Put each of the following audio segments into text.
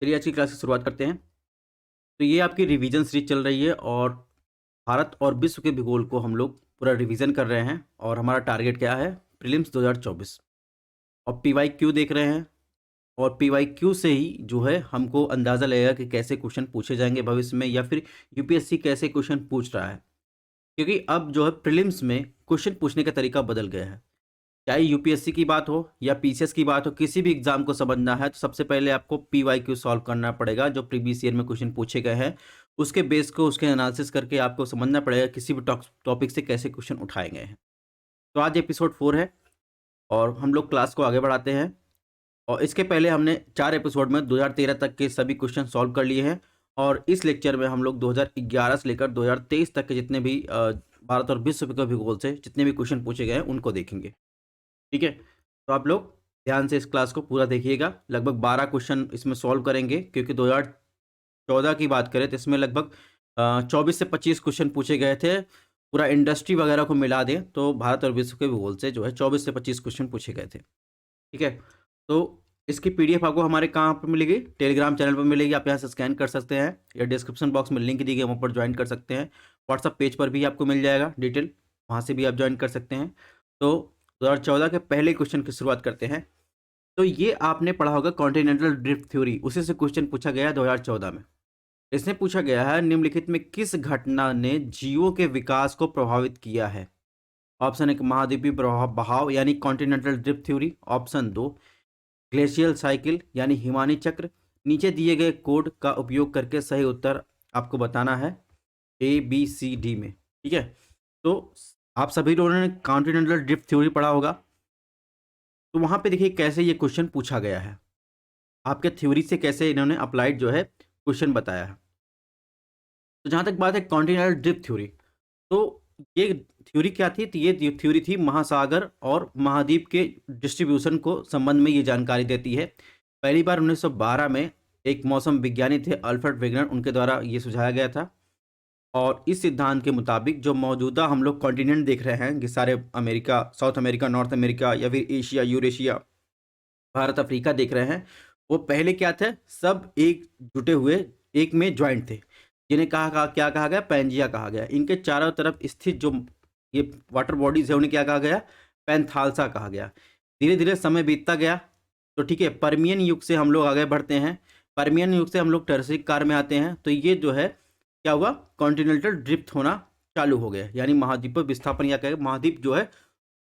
चलिए आज की क्लास की शुरुआत करते हैं। तो ये आपकी रिवीजन सीरीज चल रही है और भारत और विश्व के भूगोल को हम लोग पूरा रिवीजन कर रहे हैं और हमारा टारगेट क्या है? प्रीलिम्स 2024 और पीवाईक्यू देख रहे हैं और पीवाईक्यू से ही जो है हमको अंदाज़ा लगेगा कि कैसे क्वेश्चन पूछे जाएंगे भविष्य में या फिर यूपीएससी कैसे क्वेश्चन पूछ रहा है। क्योंकि अब जो है प्रीलिम्स में क्वेश्चन पूछने का तरीका बदल गया है। चाहे यूपीएससी की बात हो या पीसीएस की बात हो, किसी भी एग्जाम को समझना है तो सबसे पहले आपको पीवाईक्यू सॉल्व करना पड़ेगा। जो प्रीवियस ईयर में क्वेश्चन पूछे गए हैं उसके बेस को उसके एनालिसिस करके आपको समझना पड़ेगा किसी भी टॉपिक से कैसे क्वेश्चन उठाए गए हैं। तो आज एपिसोड 4 है और हम लोग क्लास को आगे बढ़ाते हैं। और इसके पहले हमने 4 एपिसोड में 2013 तक के सभी क्वेश्चन सॉल्व कर लिए हैं और इस लेक्चर में हम लोग 2011 से लेकर 2023 तक के जितने भी भारत और विश्व के भूगोल से जितने भी क्वेश्चन पूछे गए हैं उनको देखेंगे। ठीक है, तो आप लोग ध्यान से इस क्लास को पूरा देखिएगा। लगभग 12 क्वेश्चन इसमें सॉल्व करेंगे क्योंकि 2014 की बात करें तो इसमें लगभग 24 से 25 क्वेश्चन पूछे गए थे। पूरा इंडस्ट्री वगैरह को मिला दें तो भारत और विश्व के भूगोल से जो है 24 से 25 क्वेश्चन पूछे गए थे। ठीक है, तो इसकी पीडीएफ आपको हमारे कहाँ पर मिलेगी? टेलीग्राम चैनल पर मिलेगी। आप यहाँ से स्कैन कर सकते हैं या डिस्क्रिप्शन बॉक्स में लिंक दी गई वहाँ पर ज्वाइन कर सकते हैं। व्हाट्सअप पेज पर भी आपको मिल जाएगा डिटेल, वहाँ से भी आप ज्वाइन कर सकते हैं। तो 2014 के पहले क्वेश्चन की शुरुआत करते हैं। तो ये आपने पढ़ा होगा कॉन्टिनेंटल ड्रिफ्ट थ्योरी, उसी से क्वेश्चन पूछा गया है 2014 में। इसमें पूछा गया है निम्नलिखित में किस घटना ने जीवों के विकास को प्रभावित किया है? ऑप्शन 1 महाद्वीपीय प्रभाव बहाव यानी continental drift theory. Option 2 glacial cycle यानी हिमानी चक्र। नीचे दिए गए कोड का उपयोग करके सही उत्तर आपको बताना है ABCD में। ठीक है, तो आप सभी लोगों ने कॉन्टिनेंटल ड्रिफ्ट थ्योरी पढ़ा होगा। तो वहां पे देखिए कैसे ये क्वेश्चन पूछा गया है, आपके थ्योरी से कैसे इन्होंने अप्लाइड जो है क्वेश्चन बताया है। तो जहां तक बात है कॉन्टिनेंटल ड्रिफ्ट थ्योरी, तो ये थ्योरी क्या थी? तो ये थ्योरी थी महासागर और महाद्वीप के डिस्ट्रीब्यूशन को संबंध में ये जानकारी देती है। पहली बार 1912 में एक मौसम विज्ञानी थे अल्फ्रेड वेगनर, उनके द्वारा ये सुझाया गया था। और इस सिद्धांत के मुताबिक जो मौजूदा हम लोग कॉन्टिनेंट देख रहे हैं कि सारे America, south America, north America या फिर एशिया, यूरेशिया, भारत, अफ्रीका देख रहे हैं, वो पहले क्या थे? सब एक जुटे हुए एक में ज्वाइंट थे, जिन्हें क्या कहा गया? पैंजिया कहा गया। इनके चारों तरफ स्थित जो ये वाटर बॉडीज है उन्हें क्या कहा गया? पैंथालसा कहा गया। धीरे धीरे समय बीतता गया, तो ठीक है, परमियन युग से हम लोग आगे बढ़ते हैं। परमियन युग से हम लोग टर्सरी काल में आते हैं। तो ये जो है क्या हुआ? कॉन्टिनेंटल ड्रिफ्ट होना चालू हो गया, यानी महाद्वीप विस्थापन या कहे महाद्वीप जो है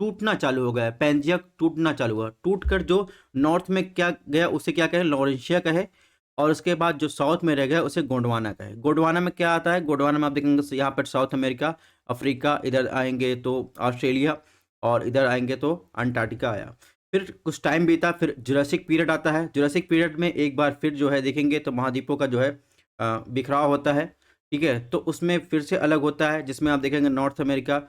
टूटना चालू हो गया। पैंजिया टूटना चालू हुआ, टूट कर जो नॉर्थ में क्या गया उसे क्या कहे? लॉरेंशिया कहे। और उसके बाद जो साउथ में रह गया उसे गोंडवाना कहे। गोंडवाना में क्या आता है? गोंडवाना में आप देखेंगे यहाँ पर साउथ अमेरिका, अफ्रीका, इधर आएंगे तो ऑस्ट्रेलिया और इधर आएंगे तो अंटार्कटिका आया। फिर कुछ टाइम बीता, फिर जुरासिक पीरियड आता है। जुरासिक पीरियड में एक बार फिर जो है देखेंगे तो महाद्वीपों का जो है बिखराव होता है। ठीक है, तो उसमें फिर से अलग होता है, जिसमें आप देखेंगे नॉर्थ अमेरिका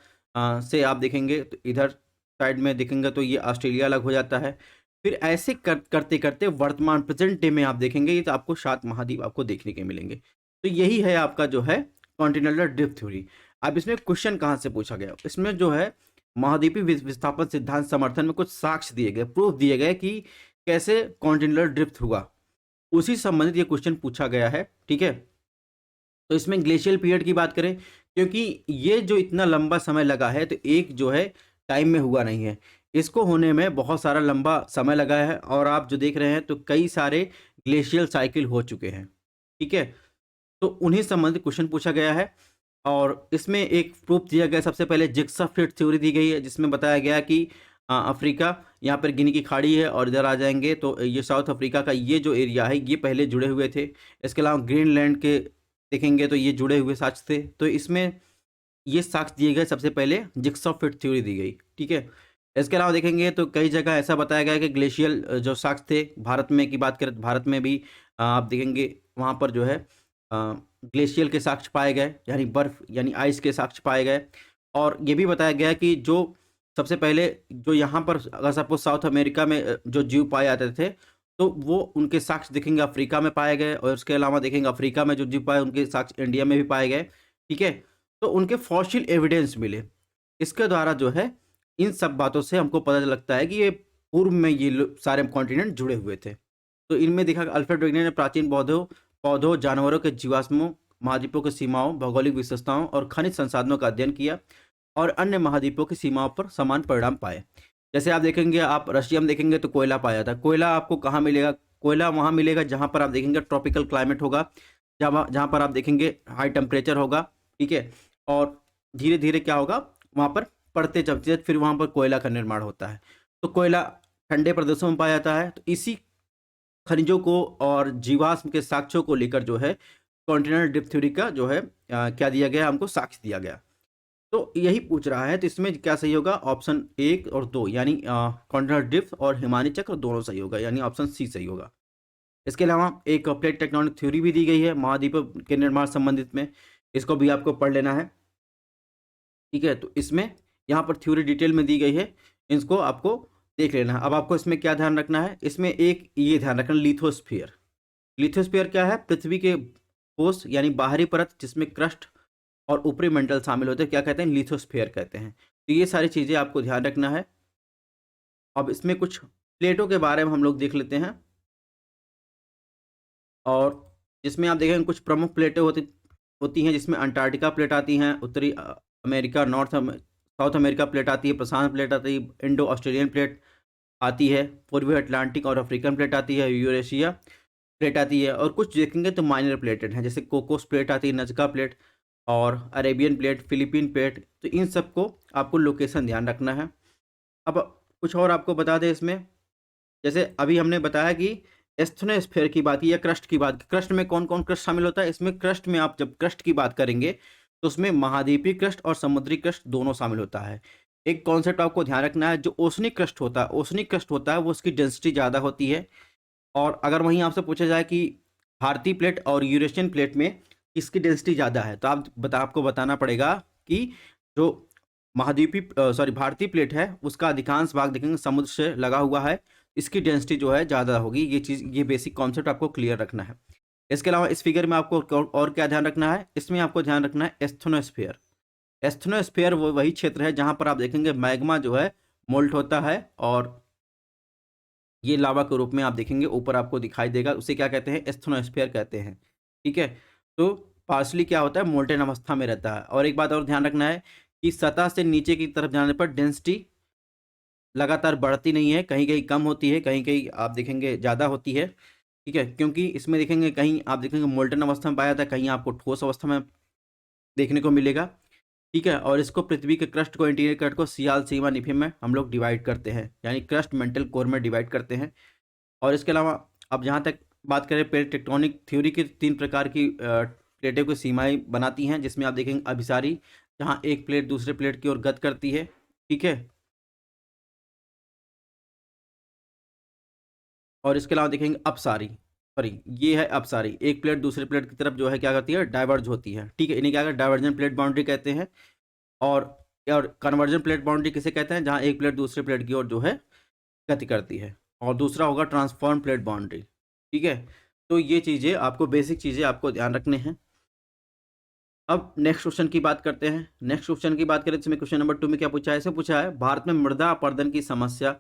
से आप देखेंगे तो इधर साइड में देखेंगे तो ये ऑस्ट्रेलिया अलग हो जाता है। फिर ऐसे करते करते वर्तमान प्रेजेंट डे में आप देखेंगे ये तो आपको 7 महाद्वीप आपको देखने के मिलेंगे। तो यही है आपका जो है कॉन्टिनेंटल ड्रिफ्ट थ्योरी। अब इसमें क्वेश्चन कहाँ से पूछा गया? इसमें जो है महाद्वीपीय विस्थापन सिद्धांत समर्थन में कुछ साक्ष्य दिए गए, प्रूफ दिए गए कि कैसे कॉन्टिनेंटल ड्रिफ्ट हुआ, उसी संबंधित ये क्वेश्चन पूछा गया है। ठीक है, तो इसमें ग्लेशियल पीरियड की बात करें, क्योंकि ये जो इतना लंबा समय लगा है तो एक जो है टाइम में हुआ नहीं है, इसको होने में बहुत सारा लंबा समय लगा है। और आप जो देख रहे हैं तो कई सारे ग्लेशियल साइकिल हो चुके हैं। ठीक है, तो उन्हीं संबंधित क्वेश्चन पूछा गया है। और इसमें एक प्रूफ दिया गया, सबसे पहले जिग्सा फिट थ्योरी दी गई है, जिसमें बताया गया कि अफ्रीका, यहाँ पर गिनी की खाड़ी है और इधर आ जाएंगे तो ये साउथ अफ्रीका का ये जो एरिया है ये पहले जुड़े हुए थे। इसके अलावा ग्रीनलैंड के देखेंगे तो ये जुड़े हुए साक्ष्य थे। तो इसमें ये साक्ष्य दिए गए, सबसे पहले जिग्सॉ फिट थ्योरी दी गई। ठीक है, इसके अलावा देखेंगे तो कई जगह ऐसा बताया गया कि ग्लेशियल जो साक्ष्य थे, भारत में की बात करें तो भारत में भी आप देखेंगे वहाँ पर जो है ग्लेशियल के साक्ष्य पाए गए, यानी बर्फ यानी आइस के साक्ष्य पाए गए। और ये भी बताया गया कि जो सबसे पहले जो यहाँ पर अगर सपोज साउथ अमेरिका में जो जीव पाए जाते थे तो वो उनके साक्ष्य देखेंगे अफ्रीका में पाए गए, और उसके अलावा देखेंगे अफ्रीका में जो जीव पाए उनके साक्ष्य इंडिया में भी पाए गए। ठीक है, तो उनके फॉसिल एविडेंस मिले। इसके द्वारा जो है इन सब बातों से हमको पता लगता है कि ये पूर्व में ये सारे कॉन्टिनेंट जुड़े हुए थे। तो इनमें देखा अल्फ्रेड वेगनर ने प्राचीन पौधों, जानवरों के जीवाश्मों, महाद्वीपों की सीमाओं, भौगोलिक विशेषताओं और खनिज संसाधनों का अध्ययन किया और अन्य महाद्वीपों की सीमाओं पर समान परिणाम पाए। जैसे आप देखेंगे, आप रशिया में देखेंगे तो कोयला पाया जाता है। कोयला आपको कहाँ मिलेगा? कोयला वहाँ मिलेगा जहाँ पर आप देखेंगे ट्रॉपिकल क्लाइमेट होगा, जहाँ जहाँ पर आप देखेंगे हाई टेम्परेचर होगा, ठीक है। और धीरे धीरे क्या होगा, वहाँ पर पड़ते जब फिर वहाँ पर कोयला का निर्माण होता है। तो कोयला ठंडे प्रदेशों में पाया जाता है। तो इसी खनिजों को और जीवाश्म के साक्ष्यों को लेकर जो है कॉन्टिनेंटल ड्रिफ्ट थ्योरी का जो है क्या दिया गया, हमको साक्ष्य दिया गया। तो यही पूछ रहा है, तो इसमें क्या सही होगा? ऑप्शन 1 और 2, यानी कॉन्टिनेंटल ड्रिफ्ट और हिमानी चक्र दोनों सही होगा, यानी ऑप्शन सी सही होगा। इसके अलावा एक प्लेट टेक्टोनिक थ्योरी भी दी गई है महाद्वीपों के निर्माण संबंधित में, इसको भी आपको पढ़ लेना है, ठीक है। तो इसमें यहाँ पर थ्योरी डिटेल में दी गई है, इसको आपको देख लेना है। अब आपको इसमें क्या ध्यान रखना है? इसमें एक ये ध्यान रखना, लिथोस्फीयर। लिथोस्फीयर क्या है? पृथ्वी के ठोस यानी बाहरी परत जिसमें क्रस्ट और ऊपरी मंडल शामिल होते हैं, क्या कहते हैं? लिथोस्फीयर कहते हैं। तो ये सारी चीज़ें आपको ध्यान रखना है। अब इसमें कुछ प्लेटों के बारे में हम लोग देख लेते हैं, और जिसमें आप देखेंगे कुछ प्रमुख प्लेटें होती हैं, जिसमें अंटार्कटिका प्लेट आती हैं, उत्तरी अमेरिका, साउथ अमेरिका प्लेट आती है, प्रशांत प्लेट आती है, इंडो ऑस्ट्रेलियन प्लेट आती है, पूर्वी अटलांटिक और अफ्रीकन प्लेट आती है, यूरेशिया प्लेट आती है, और कुछ देखेंगे तो माइनर प्लेटेड हैं, जैसे कोकोस प्लेट आती है, नजका प्लेट और अरेबियन प्लेट, फिलीपीन प्लेट। तो इन सबको आपको लोकेशन ध्यान रखना है। अब कुछ और आपको बता दें इसमें, जैसे अभी हमने बताया कि एस्थनोस्फीयर की बात की या क्रस्ट की बात की। क्रस्ट में कौन कौन क्रस्ट शामिल होता है? इसमें क्रस्ट में आप जब क्रस्ट की बात करेंगे तो उसमें महाद्वीपीय क्रस्ट और समुद्री क्रस्ट दोनों शामिल होता है। एक कॉन्सेप्ट आपको ध्यान रखना है, जो ओशनिक क्रस्ट होता है, ओशनिक क्रस्ट होता है वो उसकी डेंसिटी ज़्यादा होती है। और अगर वहीं आपसे पूछा जाए कि भारतीय प्लेट और यूरेशियन प्लेट में किसकी डेंसिटी ज़्यादा है, तो आपको बताना पड़ेगा कि जो भारतीय प्लेट है उसका अधिकांश भाग देखेंगे समुद्र से लगा हुआ है, इसकी डेंसिटी जो है ज़्यादा होगी। ये बेसिक कॉन्सेप्ट आपको क्लियर रखना है। इसके अलावा इस फिगर में आपको और क्या ध्यान रखना है? इसमें आपको ध्यान रखना है एस्थनोस्फीयर। एस्थनोस्फीयर वही क्षेत्र है जहाँ पर आप देखेंगे मैग्मा जो है मोल्ट होता है, और ये लावा के रूप में आप देखेंगे ऊपर आपको दिखाई देगा, उसे क्या कहते हैं? एस्थनोस्फीयर कहते हैं, ठीक है। तो पार्शली क्या होता है? मोल्टेन अवस्था में रहता है। और एक बात और ध्यान रखना है कि सतह से नीचे की तरफ जाने पर डेंसिटी लगातार बढ़ती नहीं है, कहीं कहीं कम होती है, कहीं कहीं आप देखेंगे ज़्यादा होती है, ठीक है। क्योंकि इसमें देखेंगे, कहीं आप देखेंगे मोल्टन अवस्था में पाया जाता है, कहीं आपको ठोस अवस्था में देखने को मिलेगा, ठीक है। और इसको पृथ्वी के क्रस्ट को, इंटीरियर क्रस्ट को सियाल, सीमा, निफिम में हम लोग डिवाइड करते हैं, यानी क्रस्ट, मेंटल, कोर में डिवाइड करते हैं। और इसके अलावा अब जहाँ तक बात करें प्लेट टेक्टोनिक थ्योरी की, 3 प्रकार की प्लेटों की सीमाएं बनाती हैं, जिसमें आप देखेंगे अभिसारी, जहाँ एक प्लेट दूसरे प्लेट की ओर गति करती है, ठीक है। और इसके अलावा देखेंगे अपसारी, सॉरी ये है अपसारी, एक प्लेट दूसरे प्लेट की तरफ जो है क्या करती है? डाइवर्ज होती है, ठीक है। इन्हें क्या कहते हैं? डाइवर्जन प्लेट बाउंड्री कहते हैं। और कन्वर्जन प्लेट बाउंड्री किसे कहते हैं? जहाँ एक प्लेट दूसरे प्लेट की ओर जो है गति करती है। और दूसरा होगा ट्रांसफॉर्म प्लेट बाउंड्री, ठीक है। तो ये चीज़ें आपको, बेसिक चीज़ें आपको ध्यान रखने हैं। अब नेक्स्ट क्वेश्चन की बात करते हैं। नेक्स्ट क्वेश्चन की बात करें तो इसमें क्वेश्चन नंबर 2 में क्या पूछा है? ऐसे पूछा है, भारत में मृदा अपरदन की समस्या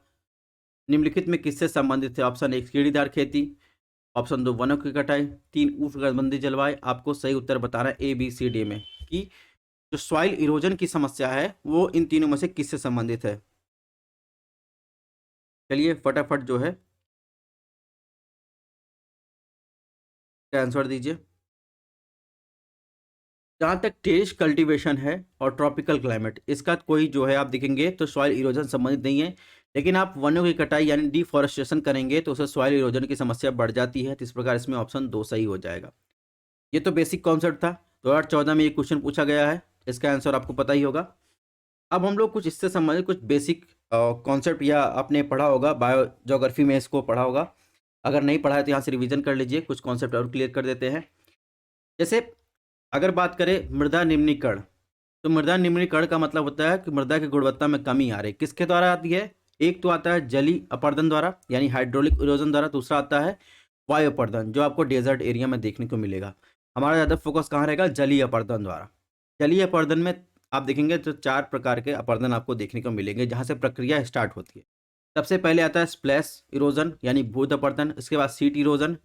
निम्नलिखित में किससे संबंधित है? ऑप्शन 1 सीढ़ीदार खेती, ऑप्शन 2 वनों की कटाई, 3 उष्णकटिबंधीय जलवायु। आपको सही उत्तर बताना है ए, बी, सी, डी में कि जो सॉइल इरोजन की समस्या है वो इन तीनों में से किससे संबंधित है। चलिए फटाफट जो है आंसर दीजिए। जहाँ तक टेरिस कल्टीवेशन है और ट्रॉपिकल क्लाइमेट, इसका कोई जो है आप देखेंगे तो सॉइल इरोजन संबंधित नहीं है। लेकिन आप वनों की कटाई यानी डिफॉरेस्टेशन करेंगे तो उससे सॉइल इरोजन की समस्या बढ़ जाती है। तो इस प्रकार इसमें ऑप्शन 2 सही हो जाएगा। ये तो बेसिक कॉन्सेप्ट था, 2014 में ये क्वेश्चन पूछा गया है, इसका आंसर आपको पता ही होगा। अब हम लोग कुछ इससे संबंधित कुछ बेसिक कॉन्सेप्ट, या आपने पढ़ा होगा बायो ज्योग्राफी में, इसको पढ़ा होगा। अगर नहीं पढ़ा है तो यहाँ से रिवीजन कर लीजिए, कुछ कॉन्सेप्ट और क्लियर कर देते हैं। जैसे अगर बात करें मृदा निम्नीकरण, तो मृदा निम्नीकरण का मतलब होता है कि मृदा की गुणवत्ता में कमी आ रही, किसके द्वारा आती है? एक तो आता है जलीय अपरदन द्वारा यानी हाइड्रोलिक इरोजन द्वारा, दूसरा आता है वायु अपरदन जो आपको डेजर्ट एरिया में देखने को मिलेगा। हमारा ज़्यादा फोकस कहाँ रहेगा? जलीय अपरदन द्वारा। जलीय अपरदन में आप देखेंगे तो 4 प्रकार के अपरदन आपको देखने को मिलेंगे, जहाँ से प्रक्रिया स्टार्ट होती है। सबसे पहले आता है स्प्लैश इरोजन यानी भूत अपरदन, इसके बाद सीट इरोजन,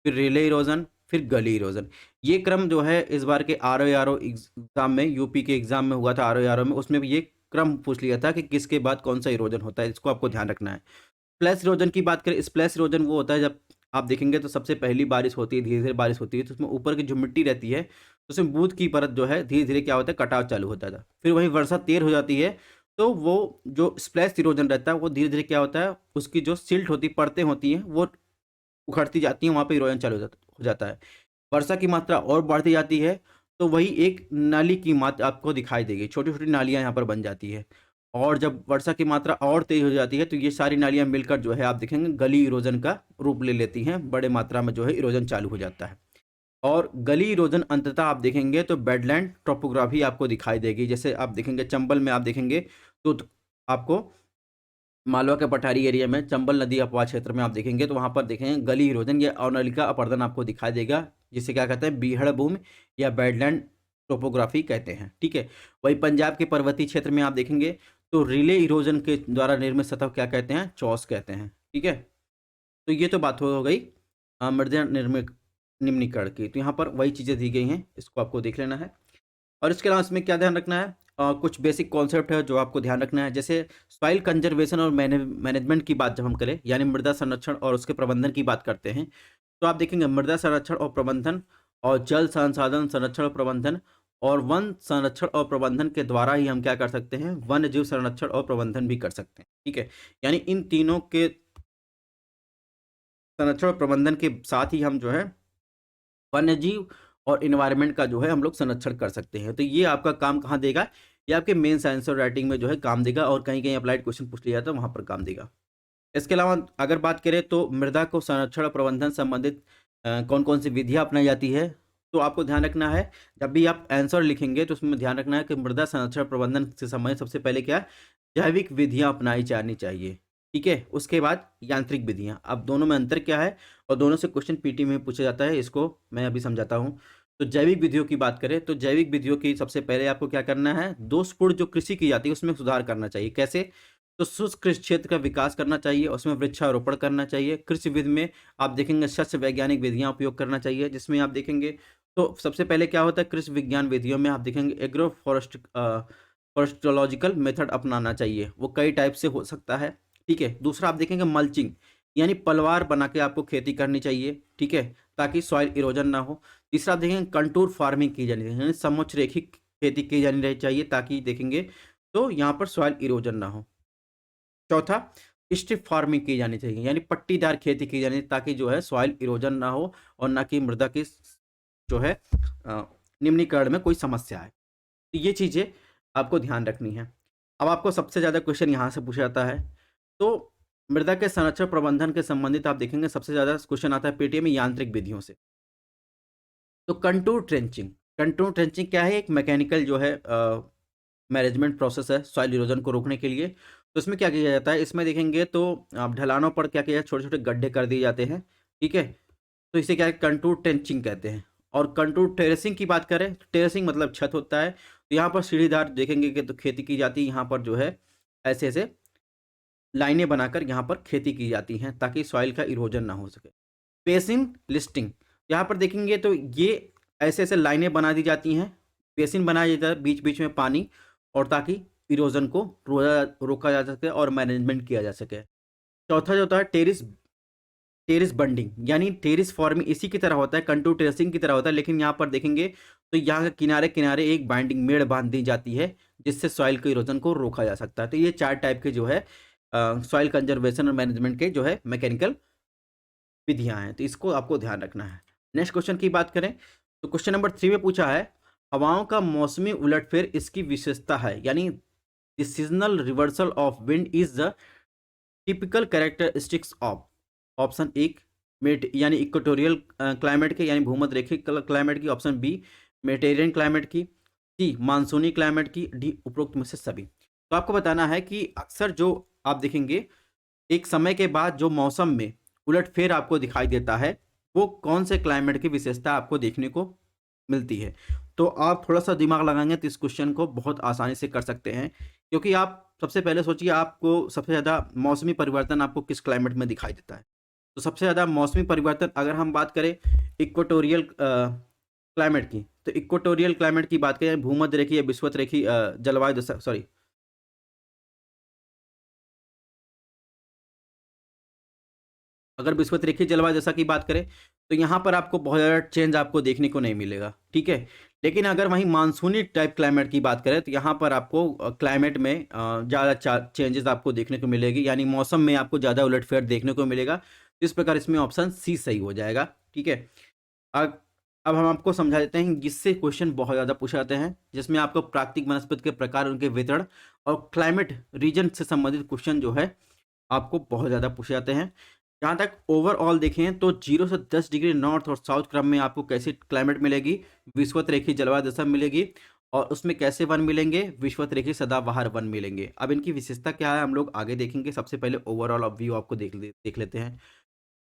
फिर रिले इरोजन, फिर गली इरोजन। ये क्रम जो है इस बार के आर एग्जाम में, यूपी के एग्जाम में हुआ था आर में, उसमें भी ये क्रम पूछ लिया था कि किसके बाद कौन सा इरोजन होता है, इसको आपको ध्यान रखना है। स्प्लैश इरोजन की बात करें, स्प्लैश इरोजन वो होता है जब आप देखेंगे तो सबसे पहली बारिश होती है, धीरे धीरे बारिश होती है, तो उसमें ऊपर की जो मिट्टी रहती है तो उसमें बूंद की परत जो है धीरे धीरे क्या होता है, कटाव चालू होता था। फिर वही वर्षा तेज हो जाती है तो वो जो स्प्लैश इरोजन रहता है वो धीरे धीरे क्या होता है, उसकी जो सिल्ट होती परतें होती हैं वो उखड़ती जाती हैं, वहाँ पे इरोजन चालू हो जाता है। वर्षा की मात्रा और बढ़ती जाती है तो वही एक नाली की मात्रा आपको दिखाई देगी, छोटी छोटी नालियाँ यहाँ पर बन जाती है। और जब वर्षा की मात्रा और तेज हो जाती है तो ये सारी नालियाँ मिलकर जो है आप देखेंगे गली इरोजन का रूप ले लेती हैं, बड़े मात्रा में जो है इरोजन चालू हो जाता है। और गली इरोजन अंततः आप देखेंगे तो बेडलैंड टोपोग्राफी आपको दिखाई देगी। जैसे आप देखेंगे चंबल में आप देखेंगे तो आपको मालवा के पठारी एरिया में चंबल नदी अपवाह क्षेत्र में आप देखेंगे तो वहाँ पर देखेंगे गली इरोजन या अवनलिका अपरदन आपको दिखाई देगा, जिसे क्या कहते हैं, बीहड़ भूमि या बेडलैंड टोपोग्राफी कहते हैं। ठीक है, वही पंजाब के पर्वतीय क्षेत्र में आप देखेंगे तो रिले इरोजन के द्वारा निर्मित सतह क्या कहते हैं, चौस कहते हैं। ठीक है, तो ये तो बात हो गई मृदा निर्मित निम्नीकरण की। तो यहाँ पर वही चीज़ें दी गई हैं, इसको आपको देख लेना है। और इसके अलावा इसमें क्या ध्यान रखना है, कुछ बेसिक कॉन्सेप्ट है जो आपको ध्यान रखना है। जैसे सॉइल कंजर्वेशन और मैनेजमेंट की बात जब हम करें, यानी मृदा संरक्षण और उसके प्रबंधन की बात करते हैं, तो आप देखेंगे मृदा संरक्षण और प्रबंधन और जल संसाधन संरक्षण और प्रबंधन और वन संरक्षण और प्रबंधन के द्वारा ही हम क्या कर सकते हैं, वन्य जीव संरक्षण और प्रबंधन भी कर सकते हैं। ठीक है, यानी इन तीनों के संरक्षण और प्रबंधन के साथ ही हम जो है वन्य जीव और इन्वायरमेंट का जो है हम लोग संरक्षण कर सकते हैं। तो ये आपका काम कहाँ देगा, ये आपके मेंस आंसर राइटिंग में जो है काम देगा, और कहीं कहीं अप्लाइड क्वेश्चन पूछ लिया तो वहाँ पर काम देगा। इसके अलावा अगर बात करें तो मृदा को संरक्षण और प्रबंधन संबंधित कौन कौन सी विधियाँ अपनाई जाती है, तो आपको ध्यान रखना है जब भी आप आंसर लिखेंगे तो उसमें ध्यान रखना है कि मृदा संरक्षण प्रबंधन से संबंधित सबसे पहले क्या जैविक विधियाँ अपनाई जानी चाहिए। ठीक है, उसके बाद यांत्रिक विधियाँ। अब दोनों में अंतर क्या है और दोनों से क्वेश्चन पीटी में पूछा जाता है, इसको मैं अभी समझाता हूँ। तो जैविक विधियों की बात करें तो जैविक विधियों की सबसे पहले आपको क्या करना है, दोषपूर्ण जो कृषि की जाती है उसमें सुधार करना चाहिए। कैसे, तो शुष्क कृषि क्षेत्र का विकास करना चाहिए, उसमें वृक्षारोपण करना चाहिए। कृषि विधि में आप देखेंगे सस्य वैज्ञानिक विधियां उपयोग करना चाहिए, जिसमें आप देखेंगे तो सबसे पहले क्या होता है, कृषि विज्ञान विधियों में आप देखेंगे एग्रो फॉरेस्टोलॉजिकल मेथड अपनाना चाहिए, वो कई टाइप से हो सकता है। ठीक है, दूसरा आप देखेंगे मल्चिंग यानी पलवार बना के आपको खेती करनी चाहिए। ठीक है, ताकि सॉइल इरोजन ना हो। तीसरा आप देखेंगे कंटूर फार्मिंग की जानी चाहिए, यानी समोच्च रेखिक खेती की जानी चाहिए, ताकि देखेंगे तो यहाँ पर सॉइल इरोजन ना हो। चौथा स्ट्रिप फार्मिंग की जानी चाहिए, यानी पट्टीदार खेती की जानी, ताकि जो है सॉइल इरोजन ना हो और ना कि मृदा की जो है निम्नीकरण में कोई समस्या है। तो ये चीज़ें आपको ध्यान रखनी है। अब आपको सबसे ज़्यादा क्वेश्चन यहाँ से पूछा जाता है, तो मृदा के संरक्षण प्रबंधन के संबंधित आप देखेंगे सबसे ज़्यादा क्वेश्चन आता है पेटीएम में यांत्रिक विधियों से। तो कंटूर ट्रेंचिंग, कंटूर ट्रेंचिंग क्या है, एक मैकेनिकल जो है मैनेजमेंट प्रोसेस है सॉइल इरोजन को रोकने के लिए। तो इसमें क्या किया जाता है, इसमें देखेंगे तो आप ढलानों पर क्या किया, छोटे छोटे गड्ढे कर दिए जाते हैं। ठीक है, तो इसे क्या है, कंटूर ट्रेंचिंग कहते हैं। और कंटूर टेरेसिंग की बात करें तो टेरेसिंग मतलब छत होता है, तो यहाँ पर सीढ़ीदार देखेंगे कि तो खेती की जाती है, यहाँ पर जो है ऐसे ऐसे लाइनें बनाकर यहाँ पर खेती की जाती हैं ताकि सॉइल का इरोजन ना हो सके। बेसिन लिस्टिंग, यहाँ पर देखेंगे तो ये ऐसे ऐसे लाइनें बना दी जाती हैं, बेसिन बनाया जाता है बीच बीच में पानी, और ताकि इरोजन को रोका जा सके और मैनेजमेंट किया जा सके। चौथा जो होता है टेरिस टेरिस बंडिंग, यानी टेरिस फार्मिंग इसी की तरह होता है, कंटूर टेरेसिंग की तरह होता है, लेकिन यहाँ पर देखेंगे तो यहाँ के किनारे किनारे एक बाइंडिंग मेड़ बांध दी जाती है, जिससे सॉइल के इरोजन को रोका जा सकता है। तो ये चार टाइप के जो है सॉइल कंजर्वेशन और मैनेजमेंट के जो है मैकेनिकल विधियां हैं, तो इसको आपको ध्यान रखना है। नेक्स्ट क्वेश्चन की बात करें तो क्वेश्चन नंबर 3 में पूछा है हवाओं का मौसमी उलटफेर इसकी विशेषता है, यानी the seasonal reversal of wind is the typical characteristics of. Option एक यानी इक्वेटोरियल क्लाइमेट के, यानी भूमध्य रेखिक क्लाइमेट की। ऑप्शन बी मेडिटेरियन क्लाइमेट की। सी मानसूनी क्लाइमेट की। डी उपरोक्त में से सभी। तो आपको बताना है कि अक्सर जो आप देखेंगे एक समय के बाद जो मौसम में उलटफेर आपको दिखाई देता है वो कौन से क्लाइमेट की विशेषता आपको देखने को मिलती है। तो आप थोड़ा सा दिमाग लगाएंगे तो इस क्वेश्चन को बहुत आसानी से कर सकते हैं, क्योंकि आप सबसे पहले सोचिए आपको सबसे ज़्यादा मौसमी परिवर्तन आपको किस क्लाइमेट में दिखाई देता है। तो सबसे ज़्यादा मौसमी परिवर्तन अगर हम बात करें इक्वेटोरियल क्लाइमेट की, तो इक्वेटोरियल क्लाइमेट की बात करें, भूमध्य रेखीय विषुवत रेखीय जलवायु दशा, सॉरी, अगर विषुवत रेखीय जलवायु दशा की बात करें तो यहाँ पर आपको बहुत ज़्यादा चेंज आपको देखने को नहीं मिलेगा, ठीक है। लेकिन अगर वहीं मानसूनी टाइप क्लाइमेट की बात करें तो यहाँ पर आपको क्लाइमेट में ज़्यादा चेंजेस आपको देखने को मिलेगी, यानी मौसम में आपको ज़्यादा उलटफेर देखने को मिलेगा। इस प्रकार इसमें ऑप्शन सी सही हो जाएगा, ठीक है। अब अब हम आपको समझा देते हैं जिससे क्वेश्चन बहुत ज़्यादा पूछे जाते हैं, जिसमें आपको प्राकृतिक वनस्पति के प्रकार, उनके वितरण और क्लाइमेट रीजन से संबंधित क्वेश्चन जो है आपको बहुत ज़्यादा पूछे जाते हैं। जहाँ तक ओवरऑल देखें तो 0 से 10 डिग्री नॉर्थ और साउथ क्रम में आपको कैसी क्लाइमेट मिलेगी, विषुवत रेखीय जलवायु दशा मिलेगी, और उसमें कैसे वन मिलेंगे, विषुवत रेखीय सदाबहार वन मिलेंगे। अब इनकी विशेषता क्या है हम लोग आगे देखेंगे, सबसे पहले ओवरऑल व्यू आपको देख लेते हैं।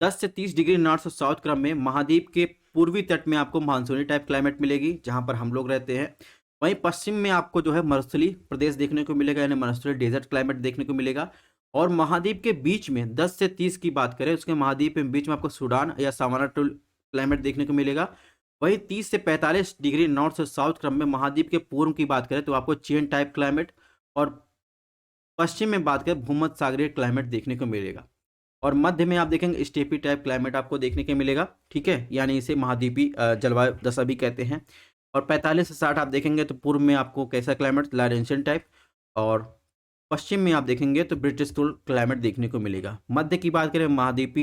10 से 30 डिग्री नॉर्थ और साउथ क्रम में महाद्वीप के पूर्वी तट में आपको मानसूनी टाइप क्लाइमेट मिलेगी, जहाँ पर हम लोग रहते हैं। वहीं पश्चिम में आपको जो है मरुस्थलीय प्रदेश देखने को मिलेगा, यानी मरुस्थलीय डेजर्ट क्लाइमेट देखने को मिलेगा। और महाद्वीप के बीच में 10 से 30 की बात करें, उसके महाद्वीप के बीच में आपको सूडान या सावाना क्लाइमेट देखने को मिलेगा। वहीं 30 से 45 डिग्री नॉर्थ से साउथ क्रम में महाद्वीप के पूर्व की बात करें तो आपको चेन टाइप क्लाइमेट, और पश्चिम में बात करें भूमध्य सागरीय क्लाइमेट देखने को मिलेगा। और मध्य में आप देखेंगे स्टेपी टाइप क्लाइमेट आपको देखने को मिलेगा, ठीक है, यानी इसे महाद्वीपी जलवायु दशा भी कहते हैं। और 45 से 60 आप देखेंगे तो पूर्व में आपको कैसा क्लाइमेट, लॉरेंशियन टाइप, और पश्चिम में आप देखेंगे तो ब्रिटिश टूल क्लाइमेट देखने को मिलेगा। मध्य की बात करें महाद्वीपी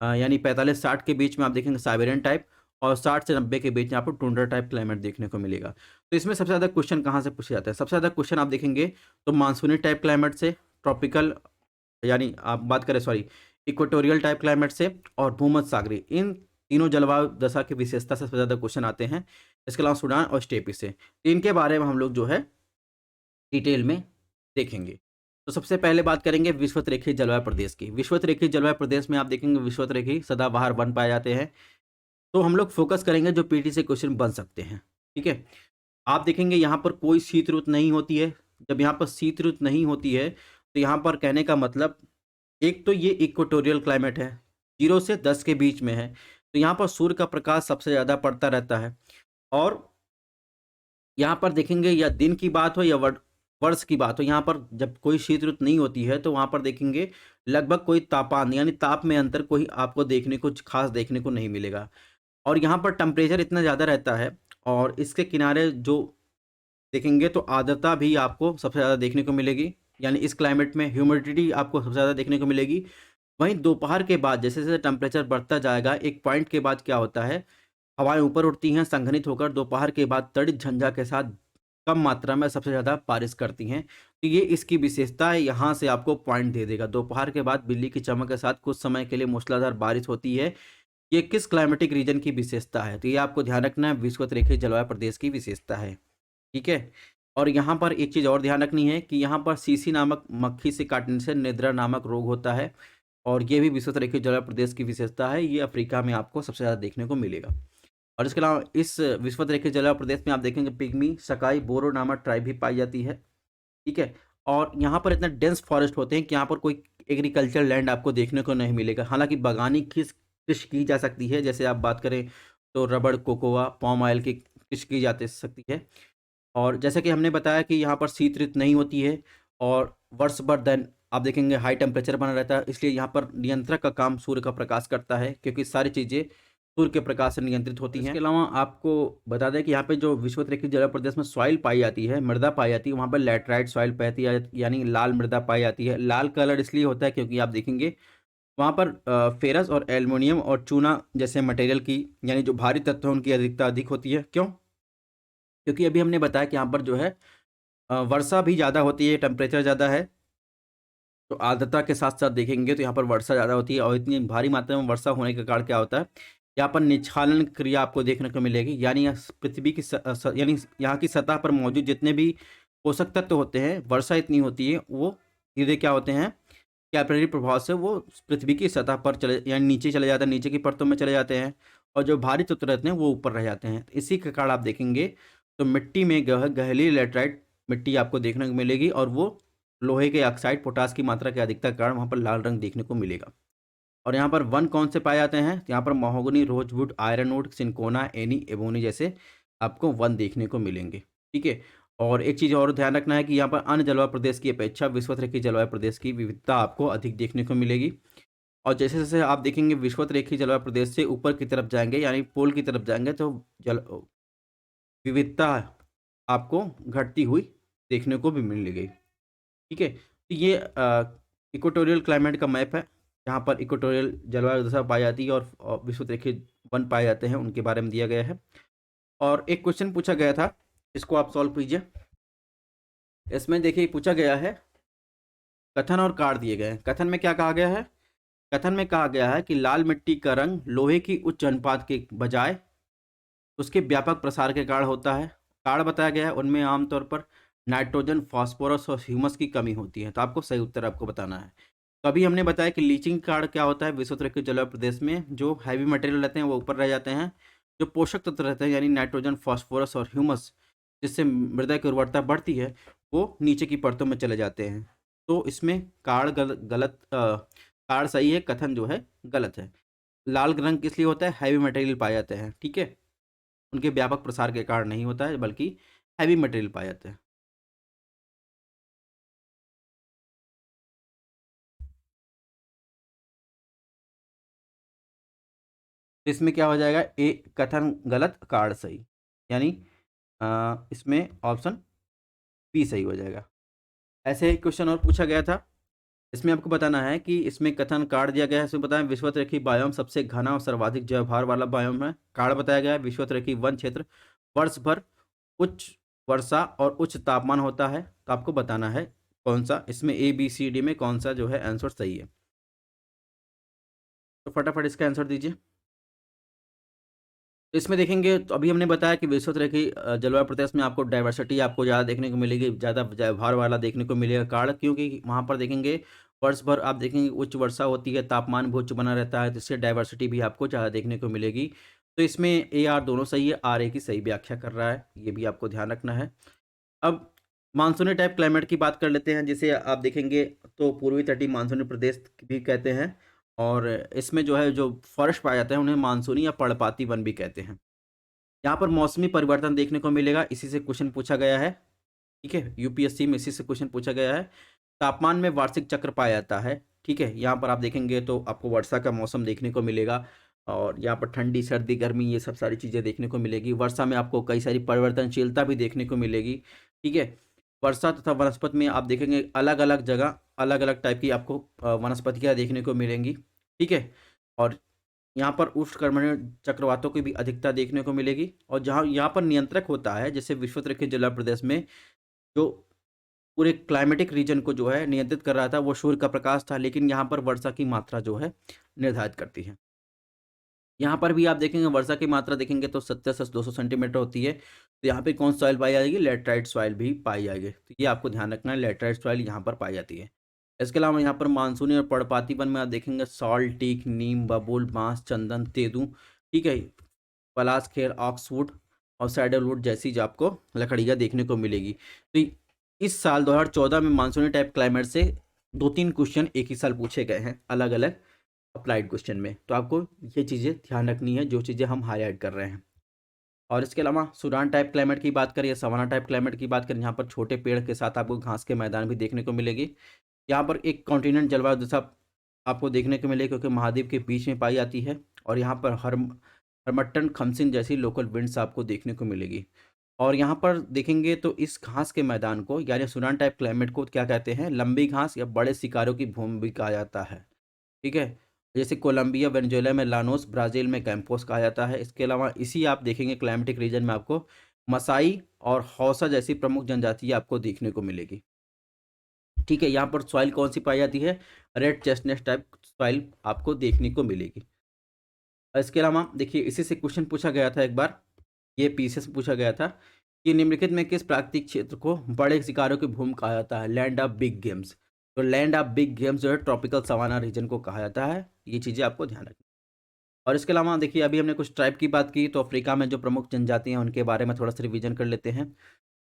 यानी 45-60 के बीच में आप देखेंगे साइबेरियन टाइप, और 60 से 90 के बीच में आपको टुंड्रा टाइप क्लाइमेट देखने को मिलेगा। तो इसमें सबसे ज़्यादा क्वेश्चन कहाँ से पूछे जाते हैं, सबसे ज़्यादा क्वेश्चन आप देखेंगे तो मानसूनी टाइप क्लाइमेट से, ट्रॉपिकल यानी आप बात करें सॉरी इक्वेटोरियल टाइप क्लाइमेट से, और भूमध्य सागरीय, इन तीनों जलवायु दशा की विशेषता से सबसे ज़्यादा क्वेश्चन आते हैं। इसके अलावा सूडान और स्टेपी से, तो इनके बारे में हम लोग जो है डिटेल में देखेंगे। तो सबसे पहले बात करेंगे विषुवत रेखीय जलवायु प्रदेश की। विषुवत रेखीय जलवायु प्रदेश में आप देखेंगे विषुवत रेखीय सदाबहार वन पाए जाते हैं। तो हम लोग फोकस करेंगे जो पीटी से क्वेश्चन बन सकते हैं, ठीक है। आप देखेंगे यहाँ पर कोई शीत ऋतु नहीं होती है। जब यहाँ पर शीत ऋतु नहीं होती है तो यहाँ पर कहने का मतलब, एक तो ये इक्वेटोरियल क्लाइमेट है, 0 से 10 के बीच में है, तो यहाँ पर सूर्य का प्रकाश सबसे ज़्यादा पड़ता रहता है। और यहाँ पर देखेंगे या दिन की बात हो या वर्ष की बात हो, यहाँ पर जब कोई शीत ऋतु नहीं होती है तो वहाँ पर देखेंगे लगभग कोई तापमान यानी ताप में अंतर कोई आपको देखने को खास देखने को नहीं मिलेगा। और यहाँ पर टेम्परेचर इतना ज़्यादा रहता है, और इसके किनारे जो देखेंगे तो आर्द्रता भी आपको सबसे ज़्यादा देखने को मिलेगी, यानी इस क्लाइमेट में ह्यूमिडिटी आपको सबसे ज़्यादा देखने को मिलेगी। वहीं दोपहर के बाद जैसे जैसे टेम्परेचर बढ़ता जाएगा, एक पॉइंट के बाद क्या होता है, हवाएं ऊपर उठती हैं संघनित होकर, दोपहर के बाद तड़ित झंझा के साथ कम मात्रा में सबसे ज़्यादा बारिश करती हैं। तो ये इसकी विशेषता है, यहाँ से आपको पॉइंट दे देगा। दोपहर के बाद बिजली की चमक के साथ कुछ समय के लिए मूसलाधार बारिश होती है। ये किस क्लाइमेटिक रीजन की विशेषता है, तो ये आपको ध्यान रखना है, विषुवत रेखीय जलवायु प्रदेश की विशेषता है, ठीक है। और यहाँ पर एक चीज़ और ध्यान रखनी है कि यहाँ पर सीसी नामक मक्खी से काटने से निद्रा नामक रोग होता है, और ये भी विषुवत रेखीय जलवायु प्रदेश की विशेषता है। ये अफ्रीका में आपको सबसे ज़्यादा देखने को मिलेगा। और इसके अलावा इस विषुवत रेखीय जलवायु प्रदेश में आप देखेंगे पिग्मी सकाई बोरो नामक ट्राइब भी पाई जाती है, ठीक है। और यहाँ पर इतना डेंस फॉरेस्ट होते हैं कि यहाँ पर कोई एग्रीकल्चर लैंड आपको देखने को नहीं मिलेगा। हालांकि बागानी कृषि की जा सकती है, जैसे आप बात करें तो रबड़, कोकोआ, पाम ऑयल की कृषि की जा सकती है। और जैसे कि हमने बताया कि यहाँ पर शीत ऋतु नहीं होती है, और वर्ष भर दिन आप देखेंगे हाई टेम्परेचर बना रहता है, इसलिए यहाँ पर नियंत्रक का काम सूर्य का प्रकाश करता है, क्योंकि सारी चीज़ें सूर्य के प्रकाश से नियंत्रित होती हैं। इसके अलावा आपको बता दें कि यहाँ पे जो विषुवत रेखीय जलवायु प्रदेश में सॉइल पाई जाती है, मृदा पाई जाती है, वहाँ पर लैटराइट सॉइल पाई है, यानी लाल मृदा पाई जाती है। लाल कलर इसलिए होता है क्योंकि आप देखेंगे वहाँ पर फेरस और एल्युमिनियम और चूना जैसे मटेरियल की, यानी जो भारी तत्व है उनकी अधिकता अधिक होती है। क्यों? क्योंकि अभी हमने बताया कि यहाँ पर जो है वर्षा भी ज़्यादा होती है, टेम्परेचर ज़्यादा है, तो आर्द्रता के साथ साथ देखेंगे तो यहाँ पर वर्षा ज़्यादा होती है। और इतनी भारी मात्रा में वर्षा होने के कारण क्या होता है, यहाँ पर निच्छालन क्रिया आपको देखने को मिलेगी, यानी पृथ्वी की यानी यहाँ की सतह पर मौजूद जितने भी पोषक तत्व होते हैं, वर्षा इतनी होती है वो धीरे क्या होते हैं, कैपिलरी प्रभाव से वो पृथ्वी की सतह पर चले यानी नीचे चले जाते हैं, नीचे की परतों में चले जाते हैं, और जो भारी तत्व रहते हैं वो ऊपर रह जाते हैं। इसी के कारण आप देखेंगे तो मिट्टी में गहरी लेटराइट मिट्टी आपको देखने को मिलेगी, और वो लोहे के ऑक्साइड, पोटास की मात्रा की अधिकता के कारण वहाँ पर लाल रंग देखने को मिलेगा। और यहाँ पर वन कौन से पाए जाते हैं? यहाँ पर mahogany, rosewood, Ironwood, cinchona, any, ebony जैसे आपको वन देखने को मिलेंगे। ठीक है। और एक चीज़ और ध्यान रखना है कि यहाँ पर अन्य जलवायु प्रदेश की अपेक्षा विषुवत-रेखीय जलवायु प्रदेश की विविधता आपको अधिक देखने को मिलेगी। और जैसे-जैसे आप देखेंगे विषुवत-रेखीय जलवायु प्रदेश से ऊपर की तरफ जाएँगे, यानी पोल की तरफ जाएँगे, तो जल विविधता आपको घटती हुई देखने को भी मिलेगी। ठीक है। तो ये इक्वेटोरियल क्लाइमेट का मैप है, जहाँ पर इक्वेटोरियल जलवायु दशा पाई जाती है और विषुवत-रेखीय वन पाए जाते हैं, उनके बारे में दिया गया है। और एक क्वेश्चन पूछा गया था, इसको आप सॉल्व कीजिए। इसमें देखिए पूछा गया है, कथन और कार्ड दिए गए हैं। कथन में क्या कहा गया है? कथन में कहा गया है कि लाल मिट्टी का रंग लोहे की उच्च अनुपात के बजाय उसके व्यापक प्रसार के कारण होता है। कार्ड बताया गया है, उनमें आमतौर पर नाइट्रोजन, फास्फोरस और ह्यूमस की कमी होती है। तो आपको सही उत्तर आपको बताना है। तो अभी हमने बताया कि लीचिंग कार्ड क्या होता है? विषुवत-रेखीय जलवायु प्रदेश में जो हैवी मटेरियल रहते हैं वो ऊपर रह जाते हैं, जो पोषक तत्व रहते हैं यानी नाइट्रोजन, फास्फोरस और ह्यूमस, जिससे मृदा की उर्वरता बढ़ती है, वो नीचे की परतों में चले जाते हैं। तो इसमें कार्ड गलत कार्ड सही है, कथन जो है गलत है। लाल रंग किस लिए होता है? हैवी मटेरियल पाए जाते हैं। ठीक है। उनके व्यापक प्रसार के कारण नहीं होता है, बल्कि हैवी मटेरियल पाए जाते हैं। तो इसमें क्या हो जाएगा? ए कथन गलत, कार्ड सही, यानी इसमें ऑप्शन बी सही हो जाएगा। ऐसे एक क्वेश्चन और पूछा गया था, इसमें आपको बताना है कि इसमें कथन कार्ड दिया गया है, इसमें बताएं विषुवत-रेखीय बायोम सबसे घना और सर्वाधिक जैवभार वाला बायोम है। कार्ड बताया गया है विषुवत-रेखीय वन क्षेत्र वर्ष भर उच्च वर्षा और उच्च तापमान होता है। तो आपको बताना है कौन सा, इसमें ए बी सी डी में कौन सा जो है आंसर सही है। तो फटाफट इसका आंसर दीजिए। तो इसमें देखेंगे तो अभी हमने बताया कि विषुवत-रेखीय जलवायु प्रदेश में आपको डाइवर्सिटी आपको ज़्यादा देखने को मिलेगी, ज़्यादा जैवभार वाला देखने को मिलेगा कार्ड, क्योंकि वहाँ पर देखेंगे वर्ष भर आप देखेंगे उच्च वर्षा होती है, तापमान भी उच्च बना रहता है, जिससे डाइवर्सिटी भी आपको ज़्यादा देखने को मिलेगी। तो इसमें ए आर दोनों सही है, आर ए की सही व्याख्या कर रहा है, ये भी आपको ध्यान रखना है। अब मानसूनी टाइप क्लाइमेट की बात कर लेते हैं, जिसे आप देखेंगे तो पूर्वी तटीय मानसूनी प्रदेश भी कहते हैं, और इसमें जो है जो फॉरेस्ट पाया जाता है उन्हें मानसूनी या पर्णपाती वन भी कहते हैं। यहाँ पर मौसमी परिवर्तन देखने को मिलेगा, इसी से क्वेश्चन पूछा गया है। ठीक है, यूपीएससी में इसी से क्वेश्चन पूछा गया है। तापमान में वार्षिक चक्र पाया जाता है। ठीक है, यहाँ पर आप देखेंगे तो आपको वर्षा का मौसम देखने को मिलेगा, और यहाँ पर ठंडी, सर्दी, गर्मी ये सब सारी चीज़ें देखने को मिलेगी। वर्षा में आपको कई सारी परिवर्तनशीलता भी देखने को मिलेगी। ठीक है, वर्षा तथा वनस्पति में आप देखेंगे अलग-अलग जगह अलग-अलग टाइप की आपको वनस्पतियाँ देखने को मिलेंगी। ठीक है, और यहाँ पर उष्णकटिबंधीय चक्रवातों की भी अधिकता देखने को मिलेगी, और जहाँ यहाँ पर नियंत्रक होता है, जैसे विषुवत-रेखीय जलवायु प्रदेश में जो पूरे क्लाइमेटिक रीजन को जो है नियंत्रित कर रहा था वो सूर्य का प्रकाश था, लेकिन यहाँ पर वर्षा की मात्रा जो है निर्धारित करती है। यहाँ पर भी आप देखेंगे वर्षा की मात्रा देखेंगे तो 70 से 200 सेंटीमीटर होती है। तो यहाँ पे कौन सॉइल पाई जाएगी? लैटराइट सॉइल भी पाई जाएगी। तो ये आपको ध्यान रखना है, लैटराइट सॉइल यहाँ पर पाई जाती है। इसके अलावा यहाँ पर मानसूनी और पर्णपाती वन में आप देखेंगे साल, टीक, नीम, बबूल, बांस, चंदन, तेंदू, ठीक है, पलाश, खेर, ऑक्सवुड और सैडलवुड जैसी जो आपको लकड़ियाँ देखने को मिलेगी। तो इस साल 2014 में मानसूनी टाइप क्लाइमेट से 2-3 क्वेश्चन एक ही साल पूछे गए हैं अलग-अलग अप्लाइड क्वेश्चन में। तो आपको ये चीज़ें ध्यान रखनी है जो चीज़ें हम हाईलाइट कर रहे हैं। और इसके अलावा सूडान टाइप क्लाइमेट की बात करें या सवाना टाइप क्लाइमेट की बात करें, यहाँ पर छोटे पेड़ के साथ आपको घास के मैदान भी देखने को मिलेगी। यहाँ पर एक कॉन्टिनेंट जलवायु दशा आपको देखने को मिलेगी, क्योंकि महाद्वीप के बीच में पाई जाती है, और यहाँ पर हरमट्टन, खमसिन जैसी लोकल विंड्स आपको देखने को मिलेगी। और यहाँ पर देखेंगे तो इस घास के मैदान को यानी सूडान टाइप क्लाइमेट को क्या कहते हैं? लंबी घास या बड़े शिकारों की भूमि भी कहा जाता है। ठीक है? जैसे कोलंबिया, वेनेजुएला में लानोस, ब्राज़ील में कैंपोस कहा जाता है। इसके अलावा इसी आप देखेंगे क्लाइमेटिक रीजन में आपको मसाई और हौसा जैसी प्रमुख जनजातियाँ आपको देखने को मिलेगी। ठीक है? यहाँ पर सॉइल कौन-सी पाई जाती है? रेड चेस्टनट टाइप सॉइल आपको देखने को मिलेगी। और इसके अलावा देखिए इसी से क्वेश्चन पूछा गया था एक बार, ये पीछे से पूछा गया था कि निम्नलिखित में किस प्राकृतिक क्षेत्र को बड़े शिकारों की भूमि कहा जाता है? Land of big games. तो लैंड ऑफ बिग गेम्स जो है ट्रॉपिकल सवाना रीजन को कहा जाता है। ये चीज़ें आपको ध्यान रखनी। और इसके अलावा देखिए अभी हमने कुछ ट्राइब की बात की, तो अफ्रीका में जो प्रमुख जनजातियाँ हैं उनके बारे में थोड़ा सा रिवीजन कर लेते हैं।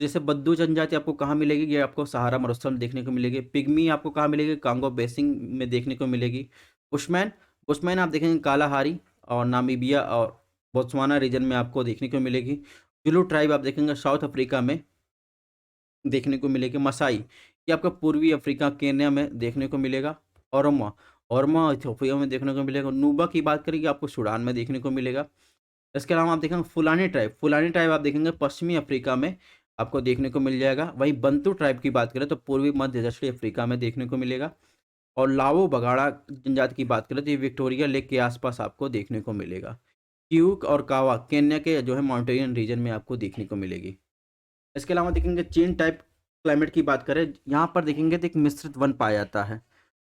जैसे बद्दू जनजाति आपको कहाँ मिलेगी? ये आपको सहारा मरुस्थल में देखने को मिलेगी। पिग्मी आपको कहाँ मिलेगी? कांगो बेसिन में देखने को मिलेगी। बुशमैन बुशमैन आप देखेंगे कालाहारी और नामीबिया और बोत्सवाना रीजन में आपको देखने को मिलेगी। जुलू ट्राइब आप देखेंगे साउथ अफ्रीका में देखने को मिलेगी। मसाई ये आपका पूर्वी अफ्रीका केन्या में देखने को मिलेगा। ओरोमा ओरोमा इथियोपिया में देखने को मिलेगा। नूबा की बात करेंगे आपको सूडान में देखने को मिलेगा। इसके अलावा आप देखेंगे फुलानी ट्राइब आप देखेंगे पश्चिमी अफ्रीका में आपको देखने को मिल जाएगा। वहीं बंतू ट्राइब की बात करें तो पूर्वी मध्य दक्षिणी अफ्रीका में देखने को मिलेगा। और लावो बगाड़ा जनजाति की बात करें तो ये विक्टोरिया लेक के आसपास आपको देखने को मिलेगा। क्यूक और कावा केन्या के जो है माउंटेनियन रीजन में आपको देखने को मिलेगी। इसके अलावा देखेंगे चेन टाइप क्लाइमेट की बात करें, यहाँ पर देखेंगे तो एक मिश्रित वन पाया जाता है।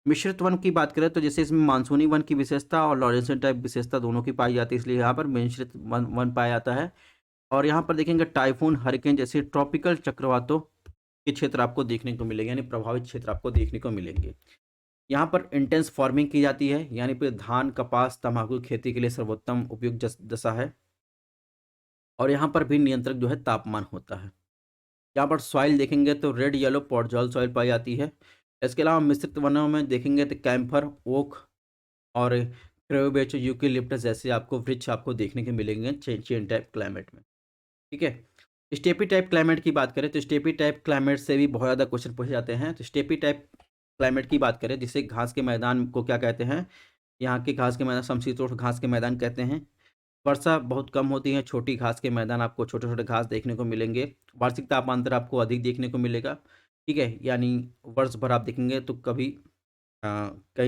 मिश्रित वन की बात करें तो जैसे इसमें मानसूनी वन की विशेषता और लॉरेंसियन टाइप विशेषता दोनों की पाई जाती है, इसलिए यहाँ पर मिश्रित वन पाया जाता है। और यहाँ पर देखेंगे टाइफून हरिकेन जैसे ट्रॉपिकल चक्रवातों के क्षेत्र आपको देखने को मिलेंगे, यानी प्रभावित क्षेत्र आपको देखने को मिलेंगे। यहाँ पर इंटेंस फार्मिंग की जाती है, यानी फिर धान कपास तंबाकू खेती के लिए सर्वोत्तम उपयुक्त दशा है। और यहाँ पर भी नियंत्रक जो है तापमान होता है। यहाँ पर सॉइल देखेंगे तो रेड येलो पॉटजॉल सॉइल पाई जाती है। इसके अलावा मिश्रित वनों में देखेंगे तो कैम्फर ओक और क्रेओबेचो यूकेलिप्टस जैसे आपको वृक्ष आपको देखने के मिलेंगे चेन टाइप क्लाइमेट में। ठीक है। स्टेपी टाइप क्लाइमेट की बात करें तो स्टेपी टाइप क्लाइमेट से भी बहुत ज़्यादा क्वेश्चन पूछे जाते हैं। तो स्टेपी टाइप क्लाइमेट की बात करें जिसे घास के मैदान को क्या कहते हैं? यहाँ के घास के मैदान समशीतोष्ण घास के मैदान कहते हैं। वर्षा बहुत कम होती है, छोटी घास के मैदान आपको छोटे-छोटे घास देखने को मिलेंगे। वार्षिक तापांतर आपको अधिक देखने को मिलेगा, ठीक है? यानी वर्ष भर आप देखेंगे तो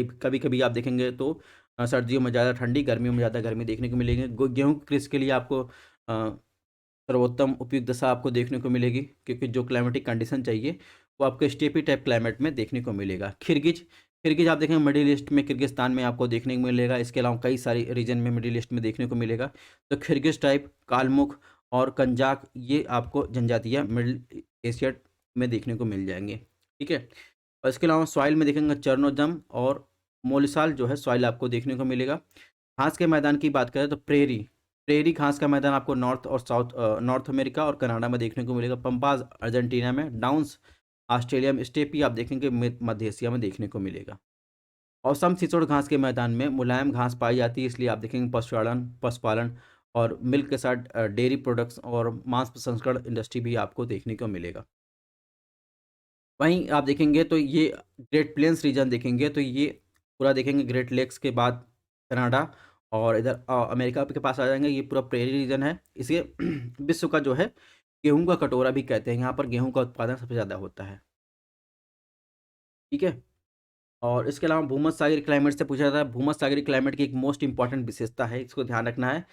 कभी-कभी आप देखेंगे तो सर्दियों में ज़्यादा ठंडी, गर्मियों में ज़्यादा गर्मी देखने को मिलेंगे। गेहूँ की कृषि के लिए आपको सर्वोत्तम उपयुक्त दशा आपको देखने को मिलेगी, क्योंकि जो क्लाइमेटिक कंडीशन चाहिए वो आपको स्टेपी टाइप क्लाइमेट में देखने को मिलेगा। खिरगिज खिरगिज आप देखेंगे मिडिल ईस्ट में किर्गिस्तान में आपको देखने को मिलेगा। इसके अलावा कई सारी रीजन में मिडिल ईस्ट में देखने को मिलेगा। तो खिरगिज टाइप, कालमुख और कंजाक ये आपको जनजातियाँ मिडिल एशिया में देखने को मिल जाएंगे, ठीक है। और इसके अलावा सॉइल में देखेंगे चरनोदम और मोलिसाल जो है सॉइल आपको देखने को मिलेगा। घास के मैदान की बात करें तो प्रेरी प्रेरी घास का मैदान आपको नॉर्थ और साउथ नॉर्थ अमेरिका और कनाडा में देखने को मिलेगा। पंपाज अर्जेंटीना में, डाउन्स ऑस्ट्रेलिया में, स्टेपी आप देखेंगे मध्य एशिया में देखने को मिलेगा। और समशीतोष्ण घास के मैदान में मुलायम घास पाई जाती है, इसलिए आप देखेंगे पशुपालन और मिल्क के साथ डेयरी प्रोडक्ट्स और मांस प्रसंस्करण इंडस्ट्री भी आपको देखने को मिलेगा। वहीं आप देखेंगे तो ये ग्रेट प्लेन्स रीजन देखेंगे तो ये पूरा देखेंगे ग्रेट लेक्स के बाद कनाडा और इधर अमेरिका के पास आ जाएंगे। ये पूरा प्रेरी रीजन है। इसे विश्व का जो है गेहूं का कटोरा भी कहते हैं। यहाँ पर गेहूं का उत्पादन सबसे ज़्यादा होता है, ठीक है। और इसके अलावा भूमध्य सागरीय क्लाइमेट से पूछा जाता है। भूमध्य सागरीय क्लाइमेट की एक मोस्ट इंपॉर्टेंट विशेषता है, इसको ध्यान रखना है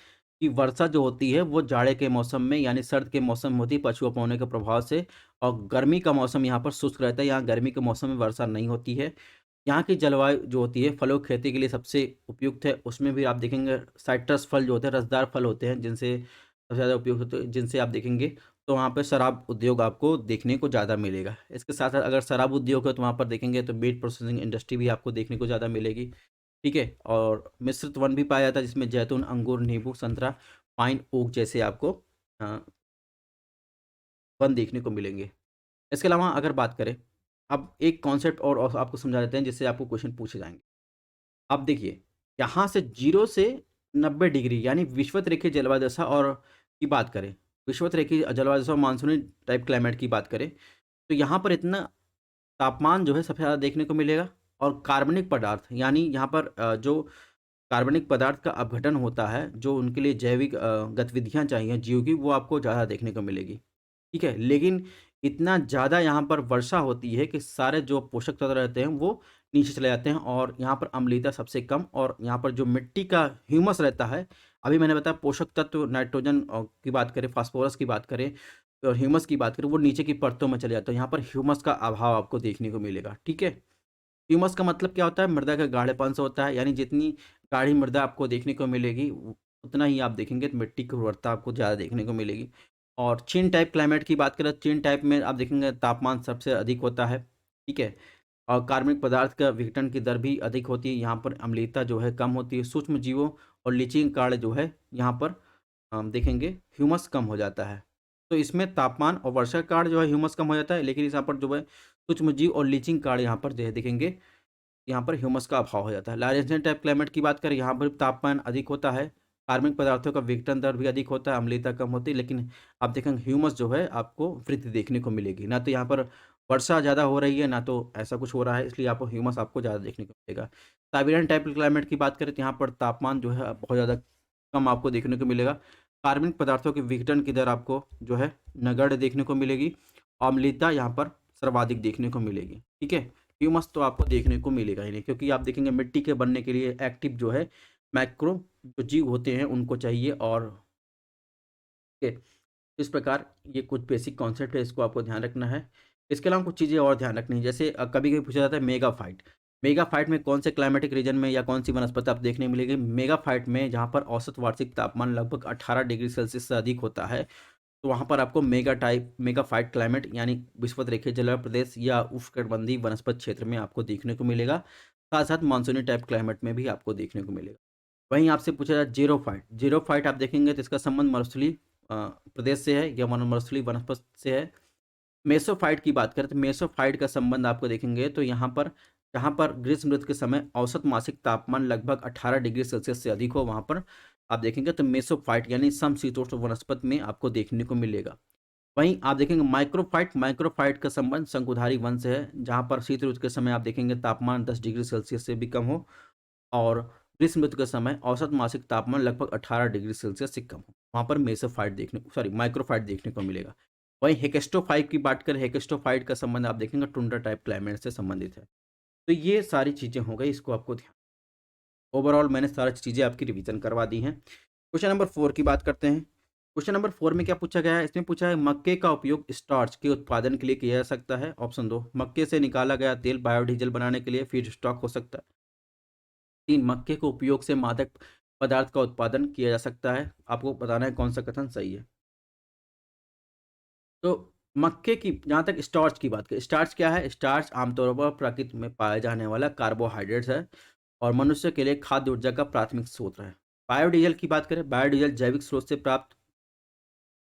कि वर्षा जो होती है वो जाड़े के मौसम में यानी सर्द के मौसम में होती है पछुआ पौने के प्रभाव से। और गर्मी का मौसम यहाँ पर शुष्क रहता है। यहाँ गर्मी के मौसम में वर्षा नहीं होती है। यहाँ की जलवायु जो होती है फलों की खेती के लिए सबसे उपयुक्त है। उसमें भी आप देखेंगे साइट्रस फल जो होते हैं, रसदार फल होते हैं, जिनसे सबसे ज़्यादा उपयुक्त होते हैं, जिनसे आप देखेंगे तो वहाँ पे शराब उद्योग आपको देखने को ज़्यादा मिलेगा। इसके साथ साथ अगर शराब उद्योग है तो वहाँ पर देखेंगे तो मीट प्रोसेसिंग इंडस्ट्री भी आपको देखने को ज़्यादा मिलेगी, ठीक है। और मिश्रित वन भी पाया जाता है जिसमें जैतून, अंगूर, नींबू, संतरा, पाइन ओक जैसे आपको अ, वन देखने को मिलेंगे। इसके अलावा अगर बात करें, अब एक कॉन्सेप्ट और आपको समझा देते हैं जिससे आपको क्वेश्चन पूछे जाएंगे। अब देखिए, यहाँ से 0 से 90 डिग्री यानी विषुवत रेखीय जलवायु दशा और की बात करें, विषुवत रेखीय जलवायु दशा और मानसूनी टाइप क्लाइमेट की बात करें, तो यहाँ पर इतना तापमान जो है सबसे ज़्यादा देखने को मिलेगा। और कार्बनिक पदार्थ यानी यहाँ पर जो कार्बनिक पदार्थ का अपघटन होता है, जो उनके लिए जैविक गतिविधियाँ चाहिए जीव की, वो आपको ज़्यादा देखने को मिलेगी, ठीक है। लेकिन इतना ज़्यादा यहाँ पर वर्षा होती है कि सारे जो पोषक तत्व रहते हैं वो नीचे चले जाते हैं और यहाँ पर अम्लीयता सबसे कम। और यहाँ पर जो मिट्टी का ह्यूमस रहता है, अभी मैंने बताया पोषक तत्व नाइट्रोजन की बात करें, फास्फोरस की बात करें और ह्यूमस की बात करें, वो नीचे की परतों में चले जाते हैं। यहाँ पर ह्यूमस का अभाव आपको देखने को मिलेगा, ठीक है। ह्यूमस का मतलब क्या होता है? मृदा का गाढ़ेपन से होता है, यानी जितनी गाढ़ी मृदा आपको देखने को मिलेगी उतना ही आप देखेंगे तो मिट्टी की उर्वरता आपको ज़्यादा देखने को मिलेगी। और चीन टाइप क्लाइमेट की बात करें, चीन टाइप में आप देखेंगे तापमान सबसे अधिक होता है, ठीक है। और कार्बनिक पदार्थ का विघटन की दर भी अधिक होती है। यहाँ पर अम्लीयता जो है कम होती है। सूक्ष्म जीवों और लीचिंग कार्य जो है यहाँ पर हम देखेंगे ह्यूमस कम हो जाता है। तो इसमें तापमान और वर्षा के कारण जो है ह्यूमस कम हो जाता है, लेकिन यहाँ पर जो है सूक्ष्मजीव और लीचिंग कारण यहाँ पर जो है देखेंगे, यहाँ पर ह्यूमस का अभाव हो जाता है। लारेंशियन टाइप क्लाइमेट की बात करें, यहाँ पर तापमान अधिक होता है, कार्बनिक पदार्थों का विघटन दर भी अधिक होता है, अम्लीयता कम होती है, लेकिन आप देखेंगे ह्यूमस जो है आपको वृद्धि देखने को मिलेगी। ना तो यहाँ पर वर्षा ज़्यादा हो रही है, ना तो ऐसा कुछ हो रहा है, इसलिए आपको ह्यूमस आपको ज़्यादा देखने को मिलेगा। साइबेरियन टाइप क्लाइमेट की बात करें तो यहाँ पर तापमान जो है बहुत ज़्यादा कम आपको देखने को मिलेगा। कार्बनिक पदार्थों के विघटन की दर आपको जो है नगण्य देखने को मिलेगी। अम्लीयता यहाँ पर सर्वाधिक देखने को मिलेगी। ठीक है, ह्यूमस तो आपको देखने को मिलेगा ही नहीं, क्योंकि आप देखेंगे मिट्टी के बनने के लिए एक्टिव जो है माइक्रो जो जीव होते हैं उनको चाहिए। और के इस प्रकार ये कुछ बेसिक कॉन्सेप्ट है, इसको आपको ध्यान रखना है। इसके अलावा कुछ चीज़ें और ध्यान रखनी है, जैसे कभी कभी पूछा जाता है मेगाफाइट। मेगाफाइट में कौन से क्लाइमेटिक रीजन में या कौन सी वनस्पति आप देखने मिलेगी? मेगाफाइट में जहाँ पर औसत वार्षिक तापमान लगभग 18 डिग्री सेल्सियस से अधिक होता है, तो वहाँ पर आपको मेगाफाइट क्लाइमेट यानी विषुवत रेखीय जलवायु प्रदेश या उष्णकटिबंधीय वनस्पत क्षेत्र में आपको देखने को मिलेगा। साथ साथ मानसूनी टाइप क्लाइमेट में भी आपको देखने को मिलेगा। वहीं आपसे पूछा जाए जीरोफाइट, जीरोफाइट आप देखेंगे तो इसका संबंध मरुस्थलीय प्रदेश से है या मरुस्थलीय वनस्पति से है। मेसोफाइट की बात करें तो मेसोफाइट का संबंध आपको देखेंगे तो यहाँ पर जहाँ पर ग्रीष्म ऋतु के समय औसत मासिक तापमान लगभग 18 डिग्री सेल्सियस से अधिक हो, वहाँ पर आप देखेंगे तो मेसोफाइट यानी समशीतोष्ण वनस्पति में आपको देखने को मिलेगा। वहीं आप देखेंगे माइक्रोफाइट, माइक्रोफाइट का संबंध शंकुधारी वन से है, जहाँ पर शीत ऋतु के समय आप देखेंगे तापमान 10 डिग्री सेल्सियस से भी कम हो, और ग्रीष्म ऋतु के समय औसत मासिक तापमान लगभग 18 डिग्री सेल्सियस से कम हो, वहाँ पर माइक्रोफाइट देखने को मिलेगा। वहीं हेकेस्टोफाइट की बात करें, हेकेस्टोफाइट का संबंध आप देखेंगे टुंड्रा टाइप क्लाइमेट से संबंधित है। तो ये सारी चीज़ें हो गई, इसको आपको ध्यान। ओवरऑल मैंने सारी चीज़ें आपकी रिवीजन करवा दी हैं। क्वेश्चन नंबर 4 की बात करते हैं। क्वेश्चन नंबर 4 में क्या पूछा गया है? इसमें पूछा है मक्के का उपयोग स्टार्च के उत्पादन के लिए किया जा सकता है। ऑप्शन 2, मक्के से निकाला गया तेल बायोडीजल बनाने के लिए फीड स्टॉक हो सकता है। 3, मक्के के उपयोग से मादक पदार्थ का उत्पादन किया जा सकता है। आपको बताना है कौन सा कथन सही है। तो मक्के की जहाँ तक स्टार्च की बात करें, स्टार्च क्या है? स्टार्च आमतौर पर प्रकृति में पाया जाने वाला कार्बोहाइड्रेट्स है और मनुष्य के लिए खाद्य ऊर्जा का प्राथमिक स्रोत है। बायोडीजल की बात करें, बायोडीजल जैविक स्रोत से प्राप्त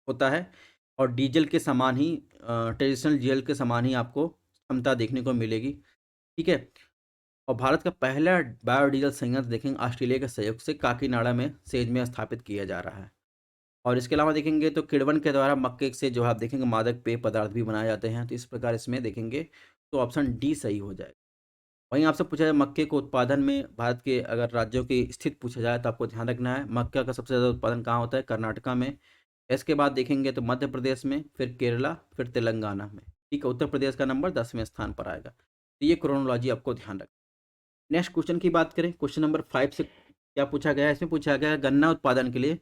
होता है और डीजल के समान ही ट्रेडिशनल डीजल के समान ही आपको क्षमता देखने को मिलेगी। ठीक है, और भारत का पहला बायोडीजल संयंत्र देखेंगे ऑस्ट्रेलिया के सहयोग से काकीनाडा में सेज में स्थापित किया जा रहा है। और इसके अलावा देखेंगे तो किण्वन के द्वारा मक्के से जो है आप देखेंगे मादक पेय पदार्थ भी बनाए जाते हैं। तो इस प्रकार इसमें देखेंगे तो ऑप्शन डी सही हो जाएगा। वहीं आपसे पूछा जाए मक्के को उत्पादन में भारत के अगर राज्यों की स्थिति पूछा जाए तो आपको ध्यान रखना है मक्का का सबसे ज़्यादा उत्पादन कहाँ होता है? कर्नाटका में। इसके बाद देखेंगे तो मध्य प्रदेश में, फिर केरला, फिर तेलंगाना में। ठीक है, उत्तर प्रदेश का नंबर 10वें स्थान पर आएगा। तो ये क्रोनोलॉजी आपको ध्यान रखना। नेक्स्ट क्वेश्चन की बात करें, क्वेश्चन नंबर 5 से क्या पूछा गया है? इसमें पूछा गया है गन्ना उत्पादन के लिए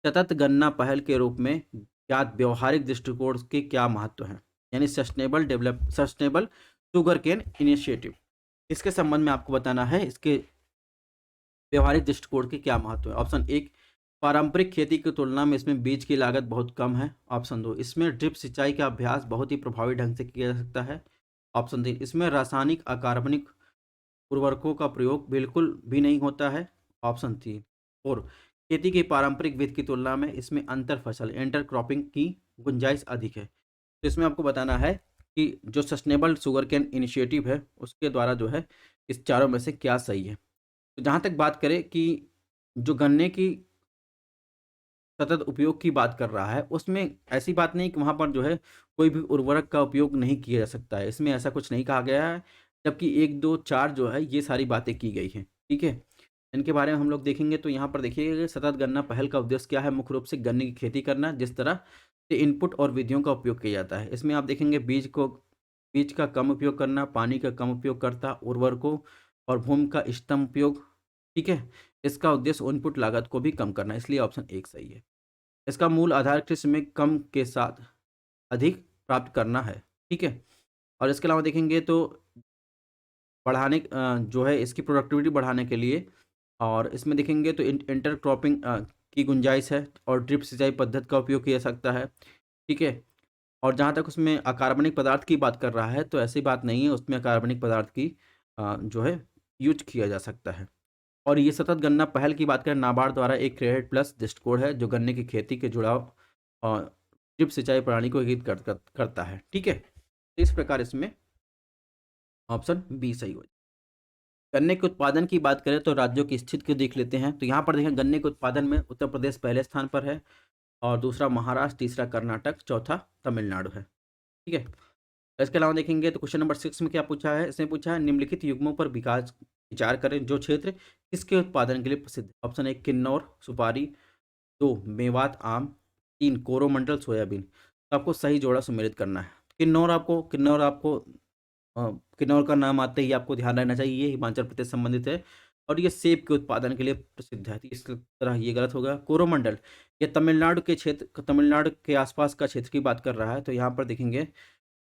सतत गन्ना पहल के रूप में ज्ञात व्यवहारिक दृष्टिकोण के क्या महत्व हैं? यानी सस्टेनेबल शुगर केन इनिशिएटिव, इसके संबंध में आपको बताना है इसके व्यवहारिक दृष्टिकोण के क्या महत्व है। ऑप्शन 1, पारंपरिक खेती की तुलना में इसमें बीज की लागत बहुत कम है। ऑप्शन 2, इसमें ड्रिप सिंचाई का अभ्यास बहुत ही प्रभावी ढंग से किया जा सकता है। ऑप्शन 3, इसमें रासायनिक अकार्बनिक उर्वरकों का प्रयोग बिल्कुल भी नहीं होता है। ऑप्शन 3 और खेती की पारंपरिक विधि की तुलना में इसमें अंतर फसल इंटरक्रॉपिंग की गुंजाइश अधिक है। तो इसमें आपको बताना है कि जो सस्टेनेबल शुगर केन इनिशिएटिव है उसके द्वारा जो है इस चारों में से क्या सही है। तो जहाँ तक बात करें कि जो गन्ने की सतत उपयोग की बात कर रहा है, उसमें ऐसी बात नहीं कि वहाँ पर जो है कोई भी उर्वरक का उपयोग नहीं किया जा सकता है, इसमें ऐसा कुछ नहीं कहा गया है। जबकि 1, 2, 4 जो है ये सारी बातें की गई हैं। ठीक है, इनके बारे में हम लोग देखेंगे तो यहाँ पर देखिए सतत गन्ना पहल का उद्देश्य क्या है? मुख्य रूप से गन्ने की खेती करना, जिस तरह से इनपुट और विधियों का उपयोग किया जाता है। इसमें आप देखेंगे बीज का कम उपयोग करना, पानी का कम उपयोग करता, उर्वरकों और भूमि का इष्टतम उपयोग। ठीक है, इसका उद्देश्य इनपुट लागत को भी कम करना, इसलिए ऑप्शन 1 सही है। इसका मूल आधार कृषि में कम के साथ अधिक प्राप्त करना है। ठीक है, और इसके अलावा देखेंगे तो जो है इसकी प्रोडक्टिविटी बढ़ाने के लिए, और इसमें देखेंगे तो इंटरक्रॉपिंग की गुंजाइश है और ड्रिप सिंचाई पद्धति का उपयोग किया जा सकता है। ठीक है, और जहाँ तक उसमें अकार्बनिक पदार्थ की बात कर रहा है तो ऐसी बात नहीं है, उसमें अकार्बनिक पदार्थ की जो है यूज किया जा सकता है। और ये सतत गन्ना पहल की बात करें, नाबार्ड द्वारा एक क्रेडिट प्लस दृष्टिकोण है जो गन्ने की खेती के जुड़ाव ड्रिप सिंचाई प्रणाली को एकीकृत करता है। ठीक है, तो इस प्रकार इसमें ऑप्शन बी सही हो जाए। गन्ने के उत्पादन की बात करें तो राज्यों की स्थिति को देख लेते हैं। तो यहाँ पर देखें गन्ने के उत्पादन में उत्तर प्रदेश पहले स्थान पर है और दूसरा महाराष्ट्र, तीसरा कर्नाटक, चौथा तमिलनाडु है। ठीक है, इसके अलावा देखेंगे तो क्वेश्चन नंबर 6 में क्या पूछा है, इसने पूछा है निम्नलिखित युग्मों पर विकास विचार करें जो क्षेत्र किसके उत्पादन के लिए प्रसिद्ध है। ऑप्शन 1 किन्नौर सुपारी, 2 मेवात आम, 3 कोरोमंडल सोयाबीन। तो आपको सही जोड़ा सम्मिलित करना है। किन्नौर आपको किन्नौर का नाम आते ही आपको ध्यान रखना चाहिए, ये हिमाचल प्रदेश संबंधित है और ये सेब के उत्पादन के लिए प्रसिद्ध है। तो इस तरह ये गलत होगा। कोरोमंडल ये तमिलनाडु के आसपास का क्षेत्र की बात कर रहा है। तो यहाँ पर देखेंगे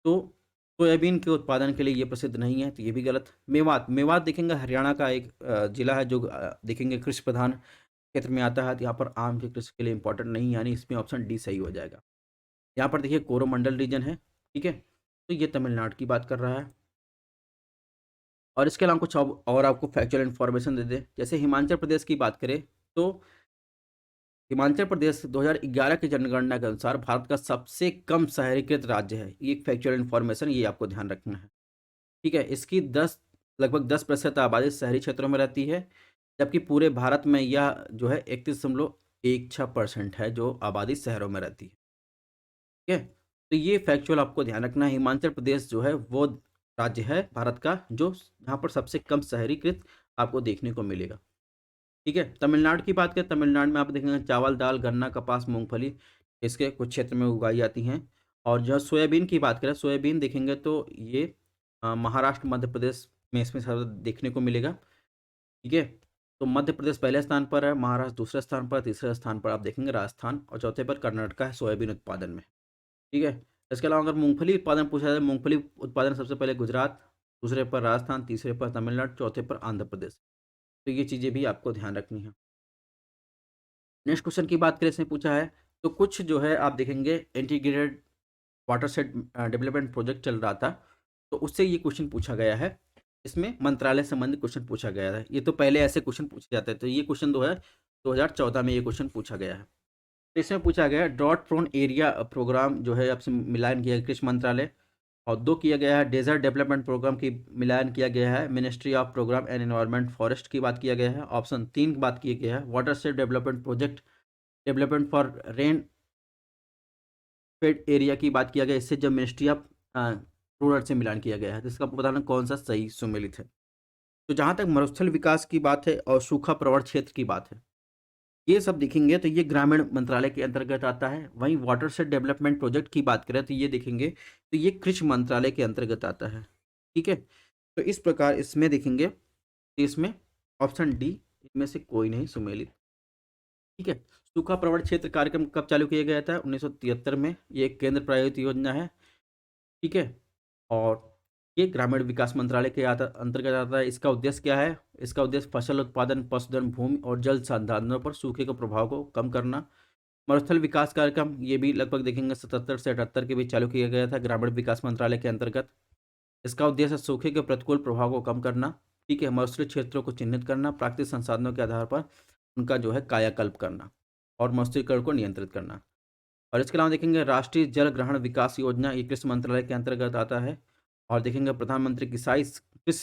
तो सोयाबीन के उत्पादन के लिए ये प्रसिद्ध नहीं है, तो ये भी गलत। मेवात देखेंगे हरियाणा का एक जिला है जो देखेंगे कृषि प्रधान क्षेत्र में आता है। तो यहाँ पर आम के कृषि के लिए इंपॉर्टेंट नहीं, यानी इसमें ऑप्शन डी सही हो जाएगा। यहाँ पर देखिए कोरोमंडल रीजन है। ठीक है, तो ये तमिलनाडु की बात कर रहा है। और इसके अलावा कुछ और आपको फैक्चुअल इन्फॉर्मेशन दे दे, जैसे हिमाचल प्रदेश की बात करें तो हिमाचल प्रदेश 2011 की जनगणना के अनुसार भारत का सबसे कम शहरीकृत राज्य है। ये एक फैक्चुअल इन्फॉर्मेशन, ये आपको ध्यान रखना है। ठीक है, इसकी लगभग 10% आबादी शहरी क्षेत्रों में रहती है, जबकि पूरे भारत में यह जो है 31.16% है जो आबादी शहरों में रहती है। ठीक है, तो ये फैक्चुअल आपको ध्यान रखना है। हिमाचल प्रदेश जो है वो राज्य है भारत का जो यहाँ पर सबसे कम शहरीकृत आपको देखने को मिलेगा। ठीक है, तमिलनाडु की बात करें, तमिलनाडु में आप देखेंगे चावल, दाल, गन्ना, कपास, मूंगफली इसके कुछ क्षेत्र में उगाई जाती हैं। और जो सोयाबीन की बात करें, सोयाबीन देखेंगे तो ये महाराष्ट्र, मध्य प्रदेश में इसमें ज़्यादा देखने को मिलेगा। ठीक है, तो मध्य प्रदेश पहले स्थान पर है, महाराष्ट्र दूसरे स्थान पर, तीसरे स्थान पर आप देखेंगे राजस्थान और चौथे पर कर्नाटक है सोयाबीन उत्पादन में। ठीक है, इसके अलावा अगर मूंगफली उत्पादन पूछा जाए, मूंगफली उत्पादन सबसे पहले गुजरात, दूसरे पर राजस्थान, तीसरे पर तमिलनाडु, चौथे पर आंध्र प्रदेश। तो ये चीज़ें भी आपको ध्यान रखनी है। नेक्स्ट क्वेश्चन की बात करें, इसमें पूछा है तो कुछ जो है आप देखेंगे इंटीग्रेटेड वाटरशेड डेवलपमेंट प्रोजेक्ट चल रहा था, तो उससे ये क्वेश्चन पूछा गया है। इसमें मंत्रालय संबंधित क्वेश्चन पूछा गया है। ये तो पहले ऐसे क्वेश्चन पूछे जाते हैं, तो ये क्वेश्चन 2014 में ये क्वेश्चन पूछा गया है। तो इसमें पूछा गया है ड्रॉट प्रोन एरिया प्रोग्राम जो है आपसे मिलान किया है कृषि मंत्रालय, और 2 किया गया है डेजर्ट डेवलपमेंट प्रोग्राम की मिलान किया गया है ministry of programme and environment forest की बात किया गया है। ऑप्शन 3 की बात किया गया है watershed development project development for rain fade area की बात किया गया, इससे जब मिनिस्ट्री ऑफ रूरल से मिलान किया गया है। तो इसका बताना कौन सा सही सुमेलित है। तो जहाँ तक मरुस्थल विकास की बात है और सूखा प्रवण क्षेत्र की बात है, ये सब देखेंगे तो ये ग्रामीण मंत्रालय के अंतर्गत आता है। वहीं वाटरशेड डेवलपमेंट प्रोजेक्ट की बात करें तो ये देखेंगे तो ये कृषि मंत्रालय के अंतर्गत आता है। ठीक है, तो इस प्रकार इसमें देखेंगे तो इसमें ऑप्शन डी इनमें से कोई नहीं सुमेलित। ठीक है, सूखा प्रवण क्षेत्र कार्यक्रम कब चालू किया गया था? 1973 में। ये एक केंद्र प्रायोजित योजना है। ठीक है, और ये ग्रामीण विकास मंत्रालय के अंतर्गत आता है। इसका उद्देश्य क्या है? इसका उद्देश्य फसल उत्पादन, पशुधन, भूमि और जल संसाधनों पर सूखे के प्रभाव को कम करना। मरुस्थल विकास कार्यक्रम ये भी लगभग देखेंगे 77 से 78 के बीच चालू किया गया था ग्रामीण विकास मंत्रालय के अंतर्गत। इसका उद्देश्य सूखे के प्रतिकूल प्रभाव को कम करना। ठीक है, मरुस्थलीय क्षेत्रों को चिन्हित करना, प्राकृतिक संसाधनों के आधार पर उनका जो है कायाकल्प करना और मरुस्थलीकरण को नियंत्रित करना। और इसके अलावा देखेंगे राष्ट्रीय जल ग्रहण विकास योजना, ये कृषि मंत्रालय के अंतर्गत आता है। और देखेंगे प्रधानमंत्री कृषि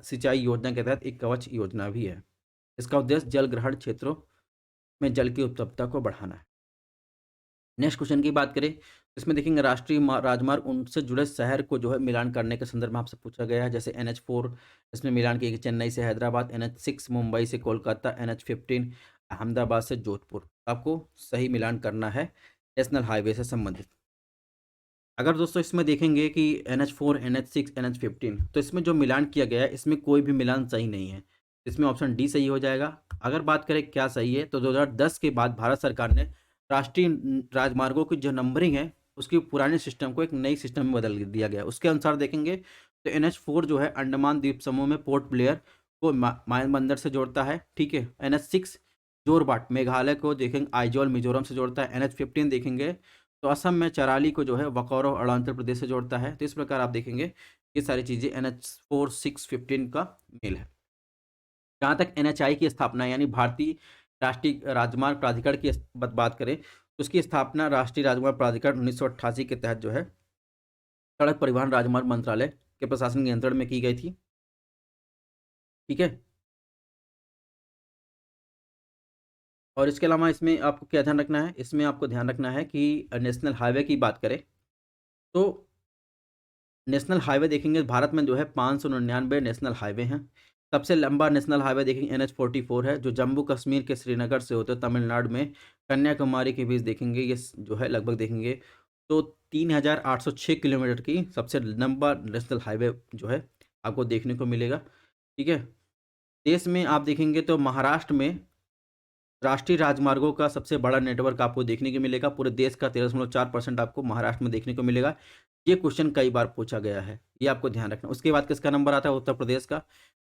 सिंचाई योजना के तहत एक कवच योजना भी है। इसका उद्देश्य जल ग्रहण क्षेत्रों में जल की उपलब्धता को बढ़ाना है। नेक्स्ट क्वेश्चन की बात करें, इसमें देखेंगे राष्ट्रीय राजमार्ग उनसे जुड़े शहर को जो है मिलान करने के संदर्भ में आपसे पूछा गया है। जैसे NH4 इसमें मिलान किया चेन्नई से हैदराबाद, NH6 मुंबई से कोलकाता, NH15 अहमदाबाद से जोधपुर। आपको सही मिलान करना है नेशनल हाईवे से संबंधित। अगर दोस्तों इसमें देखेंगे कि NH4, NH6, NH15, तो इसमें जो मिलान किया गया है इसमें कोई भी मिलान सही नहीं है। इसमें ऑप्शन डी सही हो जाएगा। अगर बात करें क्या सही है, तो 2010 के बाद भारत सरकार ने राष्ट्रीय राजमार्गों की जो नंबरिंग है उसकी पुराने सिस्टम को एक नई सिस्टम में बदल दिया गया। उसके अनुसार देखेंगे तो NH4 जो है अंडमान द्वीप समूह में पोर्ट ब्लेयर को मायाबंदर से जोड़ता है। ठीक है, NH6 जोरबाट मेघालय को देखेंगे आइजोल मिजोरम से जोड़ता है। NH15 देखेंगे तो असम में चराली को जो है वकौरो अरुणाचल प्रदेश से जोड़ता है। तो इस प्रकार आप देखेंगे ये सारी चीज़ें NH4, 6, 15 का मेल है। जहाँ तक NHI की स्थापना यानी भारतीय राष्ट्रीय राजमार्ग प्राधिकरण की बात करें तो उसकी स्थापना राष्ट्रीय राजमार्ग प्राधिकरण 1988 के तहत जो है सड़क परिवहन राजमार्ग मंत्रालय के प्रशासन नियंत्रण में की गई थी। ठीक है, और इसके अलावा इसमें आपको क्या ध्यान रखना है, इसमें आपको ध्यान रखना है कि नेशनल हाईवे की बात करें तो नेशनल हाईवे देखेंगे भारत में जो है 599 नेशनल हाईवे हैं। सबसे लंबा नेशनल हाईवे देखेंगे NH44 है, जो जम्मू कश्मीर के श्रीनगर से होते तमिलनाडु में कन्याकुमारी के बीच देखेंगे, ये जो है लगभग देखेंगे तो 3806 किलोमीटर की सबसे लंबा नेशनल हाईवे जो है आपको देखने को मिलेगा। ठीक है, देश में आप देखेंगे तो महाराष्ट्र में राष्ट्रीय राजमार्गों का सबसे बड़ा नेटवर्क आपको देखने को मिलेगा। पूरे देश का 13.4% आपको महाराष्ट्र में देखने को मिलेगा। ये क्वेश्चन कई बार पूछा गया है, ये आपको ध्यान रखना। उसके बाद किसका नंबर आता है? उत्तर प्रदेश का,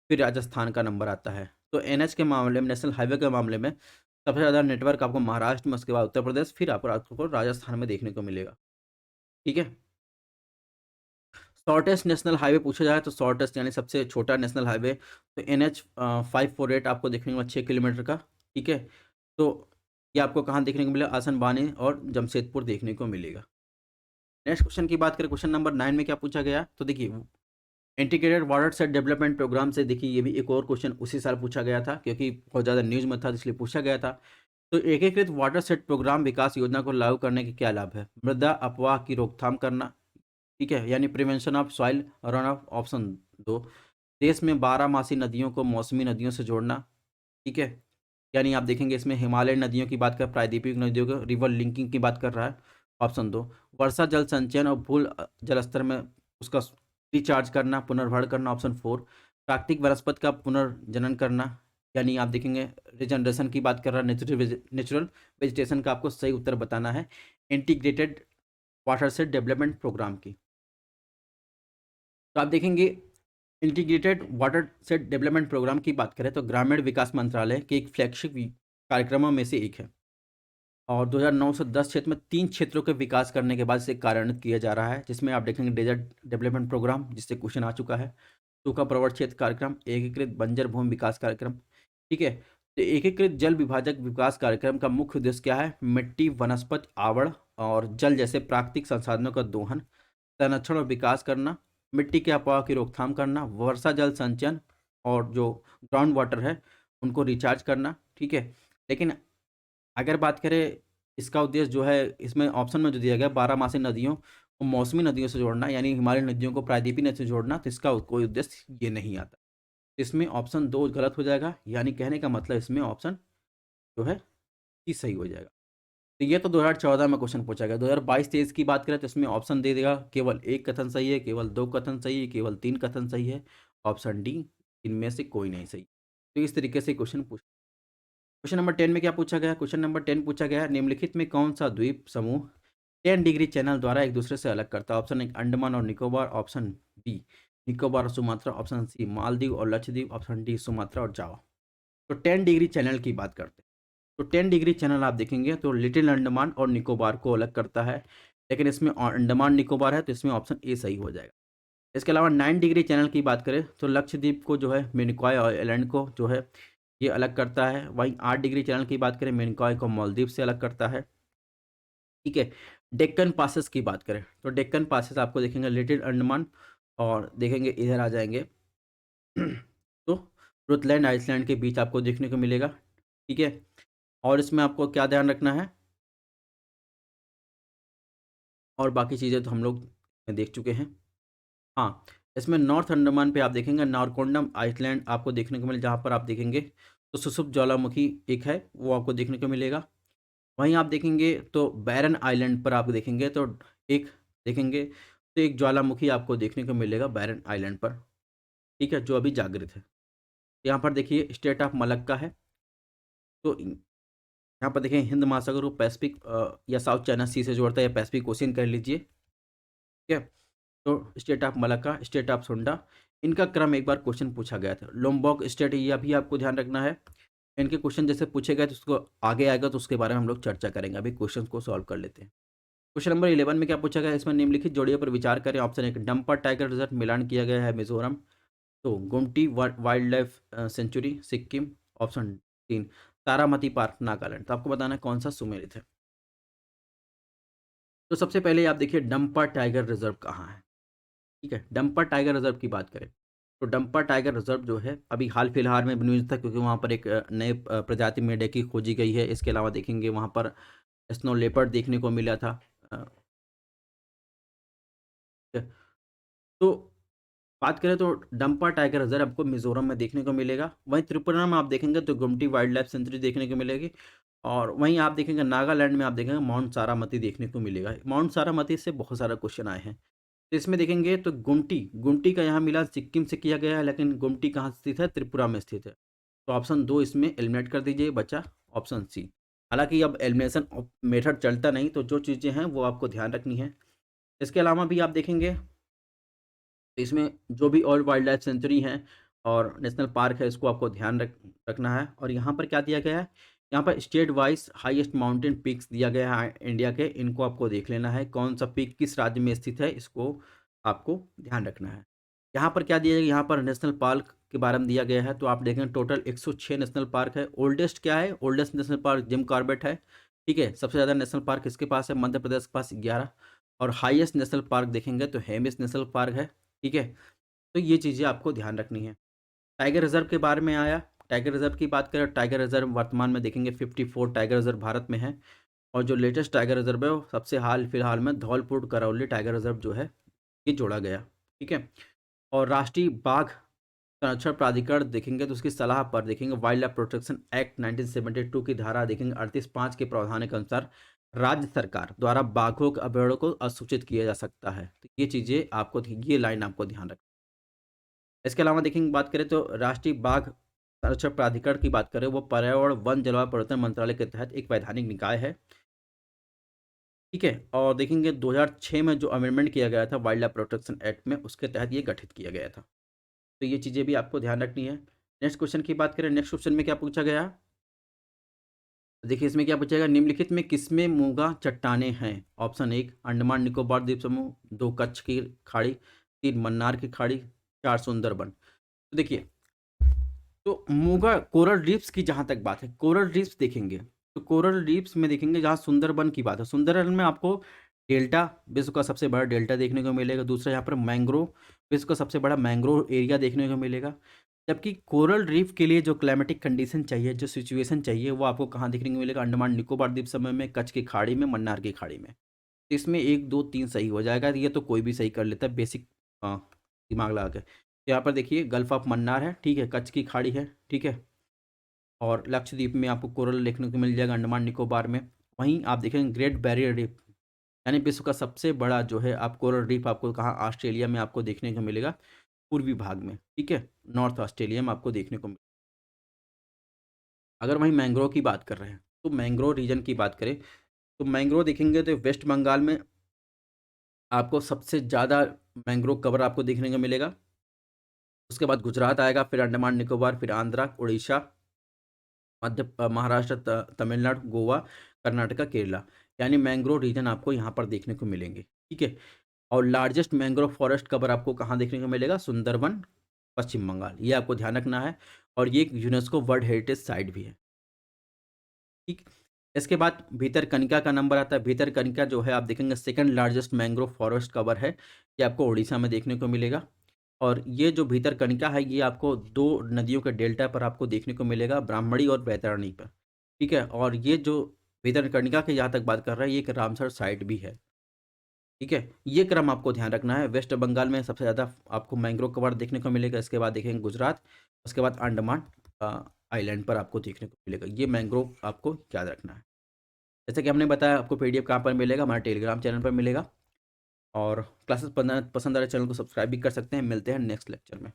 फिर राजस्थान का नंबर आता है। तो NH के मामले में, नेशनल हाईवे के मामले में सबसे ज़्यादा नेटवर्क आपको महाराष्ट्र में, उसके बाद उत्तर प्रदेश, फिर आपको राजस्थान में देखने को मिलेगा। ठीक है, शॉर्टेस्ट नेशनल हाईवे पूछा जाए तो शॉर्टेस्ट यानी सबसे छोटा नेशनल हाईवे तो NH 548 आपको देखने को मिला 6 किलोमीटर का। ठीक है, तो ये आपको कहाँ देखने को मिलेगा? आसनबानी और जमशेदपुर देखने को मिलेगा। नेक्स्ट क्वेश्चन की बात करें, क्वेश्चन नंबर 9 में क्या पूछा गया? तो देखिए integrated watershed development programme से, देखिए ये भी एक और क्वेश्चन उसी साल पूछा गया था, क्योंकि बहुत ज़्यादा न्यूज़ में था इसलिए पूछा गया था। तो एकीकृत वाटर सेट प्रोग्राम विकास योजना को लागू करने के क्या लाभ है? मृदा अपवाह की रोकथाम करना, ठीक है, यानी prevention of soil run of, option 2। देश में 12 मासी नदियों को मौसमी नदियों से जोड़ना, ठीक है, यानी आप देखेंगे इसमें हिमालय नदियों की बात कर, प्रायद्वीपीय नदियों को रिवर लिंकिंग की बात कर रहा है, ऑप्शन 2। वर्षा जल संचयन और भूल जल स्तर में उसका रिचार्ज करना, पुनर्भरण करना, ऑप्शन 4। प्राकृतिक वनस्पति का पुनर्जनन करना, यानी आप देखेंगे रिजनरेशन की बात कर रहा है, नेचुरल वेजिटेशन का आपको सही उत्तर बताना है integrated watershed development programme की। तो आप देखेंगे integrated watershed development programme की बात करें तो ग्रामीण विकास मंत्रालय के एक फ्लैगशिप कार्यक्रमों में से एक है, और 2009 से 10 क्षेत्र में 3 क्षेत्रों के विकास करने के बाद इसे कार्यान्वित किया जा रहा है, जिसमें आप देखेंगे डेजर्ट डेवलपमेंट प्रोग्राम, जिससे क्वेश्चन आ चुका है, सूखा प्रवण क्षेत्र कार्यक्रम, एकीकृत बंजर भूमि विकास कार्यक्रम। ठीक है, तो एकीकृत जल विभाजक विकास कार्यक्रम का मुख्य उद्देश्य क्या है? मिट्टी, वनस्पति आवरण और जल जैसे प्राकृतिक संसाधनों का दोहन, संरक्षण और विकास करना, मिट्टी के अपवाह की रोकथाम करना, वर्षा जल संचयन और जो ग्राउंड वाटर है उनको रिचार्ज करना। ठीक है, लेकिन अगर बात करें इसका उद्देश्य जो है, इसमें ऑप्शन में जो दिया गया 12 मासी नदियों को मौसमी नदियों से जोड़ना, यानी हिमालयी नदियों को प्रायद्वीपीय नदी से जोड़ना, तो इसका कोई उद्देश्य ये नहीं आता। इसमें ऑप्शन 2 गलत हो जाएगा, यानी कहने का मतलब इसमें ऑप्शन जो है कि सही हो जाएगा। तो ये तो 2014 में क्वेश्चन पूछा गया। 2022-23 की बात करें तो इसमें ऑप्शन दे देगा, केवल 1 कथन सही है, केवल 2 कथन सही है, केवल 3 कथन सही है, ऑप्शन डी इनमें से कोई नहीं सही। तो इस तरीके से क्वेश्चन पूछ। क्वेश्चन नंबर 10 में क्या पूछा गया? क्वेश्चन नंबर 10 पूछा गया है, निम्नलिखित में कौन सा द्वीप समूह 10 डिग्री चैनल द्वारा एक दूसरे से अलग करता है? ऑप्शन 1 अंडमान और निकोबार, ऑप्शन बी निकोबार और सुमात्रा, ऑप्शन सी मालदीव और लक्षद्वीप, ऑप्शन डी सुमात्रा और जावा। तो 10 डिग्री चैनल की बात करते हैं तो 10 डिग्री चैनल आप देखेंगे तो लिटिल अंडमान और निकोबार को अलग करता है, लेकिन इसमें अंडमान निकोबार है तो इसमें ऑप्शन ए सही हो जाएगा। इसके अलावा 9 डिग्री चैनल की बात करें तो लक्षद्वीप को जो है मिनिकॉय आइलैंड को जो है ये अलग करता है। वहीं 8 डिग्री चैनल की बात करें मिनिकॉय को मालदीव से अलग करता है। ठीक है, डेक्कन पासेस की बात करें तो डेक्कन पासेस आपको देखेंगे लिटिल अंडमान और देखेंगे इधर आ जाएंगे तो रुतलैंड आइसलैंड के बीच आपको देखने को मिलेगा। ठीक है, और इसमें आपको क्या ध्यान रखना है, और बाकी चीज़ें तो हम लोग देख चुके हैं। हाँ, इसमें नॉर्थ अंडमान पे आप देखेंगे नारकोंडम आइसलैंड आपको देखने को मिले, जहाँ पर आप देखेंगे तो सुसुप्त ज्वालामुखी एक है वो आपको देखने को मिलेगा। वहीं आप देखेंगे तो बैरन आइलैंड पर आप देखेंगे तो एक देखेंगे तो एक ज्वालामुखी आपको देखने को मिलेगा बैरन आइलैंड पर। ठीक है, जो अभी जागृत है। यहाँ पर देखिए स्टेट ऑफ मलक्का है, तो यहाँ पर देखें हिंद महासागर को पैसिफिक या साउथ चाइना सी से जोड़ता है, या पैसिफिक ओशियन कर लीजिए। ठीक है, तो state of Malacca, state of सुंडा, इनका क्रम एक बार क्वेश्चन पूछा गया था। लोम्बोक स्टेट, यह भी आपको ध्यान रखना है। इनके क्वेश्चन जैसे पूछे गए तो उसको आगे आएगा तो उसके बारे में हम लोग चर्चा करेंगे। अभी क्वेश्चन को सॉल्व कर लेते हैं। क्वेश्चन नंबर 11 में क्या पूछा गया है? इसमें निम्नलिखित जोड़ियों पर विचार करें। ऑप्शन 1 डंपर टाइगर रिजर्व मिलान किया गया है मिजोरम, तो गुमटी wild life sanctuary Sikkim, option 3 Taramati park Nagaland. तो आपको बताना है कौन सा सुमेलित है। तो सबसे पहले आप देखिए डंपा टाइगर रिजर्व कहाँ है। ठीक है, डंपा टाइगर रिजर्व की बात करें तो डंपा टाइगर रिजर्व जो है अभी हाल फिलहाल में न्यूज़ था, क्योंकि वहाँ पर एक नए प्रजाति मेंढक की खोजी गई है। इसके अलावा देखेंगे वहाँ पर स्नो लेपर्ड देखने को मिला था। तो बात करें तो डंपा टाइगर रिजर्व आपको मिजोरम में देखने को मिलेगा। वहीं त्रिपुरा में आप देखेंगे तो गुमटी वाइल्ड लाइफ सेंचुरी देखने को मिलेगी। और वहीं आप देखेंगे नागालैंड में आप देखेंगे माउंट सारामती देखने को मिलेगा। माउंट सारामती से बहुत सारा क्वेश्चन आए हैं। तो इसमें देखेंगे तो गुमटी गुमटी का यहाँ मिला सिक्किम से किया गया है, लेकिन गुमटी कहाँ स्थित है, त्रिपुरा में स्थित है। तो ऑप्शन 2 इसमें एलिमिनेट कर दीजिए, बचा ऑप्शन सी। हालांकि अब एलिमिनेशन मेथड चलता नहीं, तो जो चीज़ें हैं वो आपको ध्यान रखनी है। इसके अलावा भी आप देखेंगे तो इसमें जो भी और वाइल्ड लाइफ सेंचुरी है और नेशनल पार्क है, इसको आपको ध्यान रखना है। और यहाँ पर क्या दिया गया है, यहाँ पर state wise highest mountain peaks दिया गया है इंडिया के। इनको आपको देख लेना है कौन सा पीक किस राज्य में स्थित है, इसको आपको ध्यान रखना है। यहाँ पर क्या दिया गया, यहाँ पर नेशनल पार्क के बारे में दिया गया है। तो आप देखें टोटल 106 नेशनल पार्क है। ओल्डेस्ट क्या है, oldest national park Jim Corbett है। ठीक है, सबसे ज़्यादा नेशनल पार्क इसके पास है, मध्य प्रदेश के पास 11। और हाईएस्ट नेशनल पार्क देखेंगे तो हेमिस नेशनल पार्क है। ठीक है, तो ये चीज़ें आपको ध्यान रखनी है। टाइगर रिजर्व के बारे में आया, टाइगर रिजर्व की बात करें, टाइगर रिजर्व वर्तमान में देखेंगे 54 टाइगर रिजर्व भारत में है। और जो लेटेस्ट टाइगर रिजर्व है वो सबसे हाल फिलहाल में धौलपुर करौली टाइगर रिजर्व जो है ये जोड़ा गया। ठीक है, और राष्ट्रीय बाघ संरक्षण प्राधिकरण देखेंगे तो उसकी सलाह पर देखेंगे वाइल्ड लाइफ प्रोटेक्शन एक्ट 1972 की धारा देखेंगे 38(5) के प्रावधान के अनुसार राज्य सरकार द्वारा बाघों के अभ्यारण्यों को असूचित किया जा सकता है। तो ये चीज़ें आपको, ये लाइन आपको ध्यान रखना। इसके अलावा देखेंगे बात करें तो राष्ट्रीय बाघ संरक्षण प्राधिकरण की बात करें, वो पर्यावरण वन जलवायु परिवर्तन मंत्रालय के तहत एक वैधानिक निकाय है। ठीक है, और देखेंगे 2006 में जो अमेंडमेंट किया गया था वाइल्ड लाइफ प्रोटेक्शन एक्ट में, उसके तहत ये गठित किया गया था। तो ये चीज़ें भी आपको ध्यान रखनी है। नेक्स्ट क्वेश्चन की बात करें, नेक्स्ट क्वेश्चन में क्या पूछा गया, देखिए इसमें क्या पूछेगा, निम्नलिखित में किसमें मूंगा चट्टाने हैं। ऑप्शन 1 अंडमान निकोबार द्वीप समूह, 2 कच्छ की खाड़ी, 3 मन्नार की खाड़ी, 4 सुंदरबन। तो देखिए, तो मूंगा कोरल रीफ्स की जहाँ तक बात है, कोरल रीफ्स देखेंगे तो कोरल रीफ्स में देखेंगे जहाँ सुंदरबन की बात है, सुंदरबन में आपको डेल्टा, विश्व का सबसे बड़ा डेल्टा देखने को मिलेगा। दूसरा यहाँ पर मैंग्रोव, विश्व का सबसे बड़ा मैंग्रोव एरिया देखने को मिलेगा। जबकि कोरल रीफ के लिए जो क्लाइमेटिक कंडीशन चाहिए, जो सिचुएशन चाहिए, वो आपको कहाँ देखने को मिलेगा, अंडमान निकोबार द्वीप समूह में, कच्छ की खाड़ी में, मन्नार की खाड़ी में। तो इसमें 1 2 3 सही हो जाएगा। ये तो कोई भी सही कर लेता है बेसिक दिमाग लगा के। तो यहाँ पर देखिए गल्फ ऑफ मन्नार है, ठीक है, कच्छ की खाड़ी है, ठीक है, और लक्षद्वीप में आपको कोरल देखने को मिल जाएगा, अंडमान निकोबार में। वहीं आप देखेंगे ग्रेट बैरियर रीफ, यानी विश्व का सबसे बड़ा जो है आप कोरल रीफ आपको कहाँ, ऑस्ट्रेलिया में आपको देखने को मिलेगा, पूर्वी भाग में। ठीक है, नॉर्थ ऑस्ट्रेलिया में आपको देखने को मिलेगा। अगर वहीं मैंग्रोव की बात कर रहे हैं तो मैंग्रोव रीजन की बात करें तो मैंग्रोव देखेंगे तो वेस्ट बंगाल में आपको सबसे ज़्यादा मैंग्रोव कवर आपको देखने को मिलेगा। उसके बाद गुजरात आएगा, फिर अंडमान निकोबार, फिर आंध्रा, उड़ीसा, महाराष्ट्र, तमिलनाडु, गोवा, कर्नाटका, केरला। यानी मैंग्रोव रीजन आपको यहाँ पर देखने को मिलेंगे। ठीक है, और लार्जेस्ट मैंग्रोव फॉरेस्ट कवर आपको कहाँ देखने को मिलेगा, सुंदरबन, पश्चिम बंगाल। ये आपको ध्यान रखना है, और ये एक यूनेस्को वर्ल्ड हेरिटेज साइट भी है। ठीक, इसके बाद भीतरकनिका का नंबर आता है। भीतरकनिका जो है आप देखेंगे second largest mangrove forest cover है, ये आपको उड़ीसा में देखने को मिलेगा। और ये जो भीतरकनिका है ये आपको 2 नदियों के डेल्टा पर आपको देखने को मिलेगा, ब्राह्मणी और बैतरणी पर। ठीक है, और ये जो भीतरकनिका की जहाँ तक बात कर रहा है, ये एक रामसर साइट भी है। ठीक है, ये क्रम आपको ध्यान रखना है। वेस्ट बंगाल में सबसे ज़्यादा आपको मैंग्रोव कवर देखने को मिलेगा, इसके बाद देखेंगे गुजरात, उसके बाद अंडमान आइलैंड पर आपको देखने को मिलेगा। ये मैंग्रोव आपको याद रखना है। जैसे कि हमने बताया, आपको पीडीएफ कहाँ पर मिलेगा, हमारे टेलीग्राम चैनल पर मिलेगा। और क्लासेस पसंद आ रहे चैनल को सब्सक्राइब भी कर सकते हैं। मिलते हैं नेक्स्ट लेक्चर में।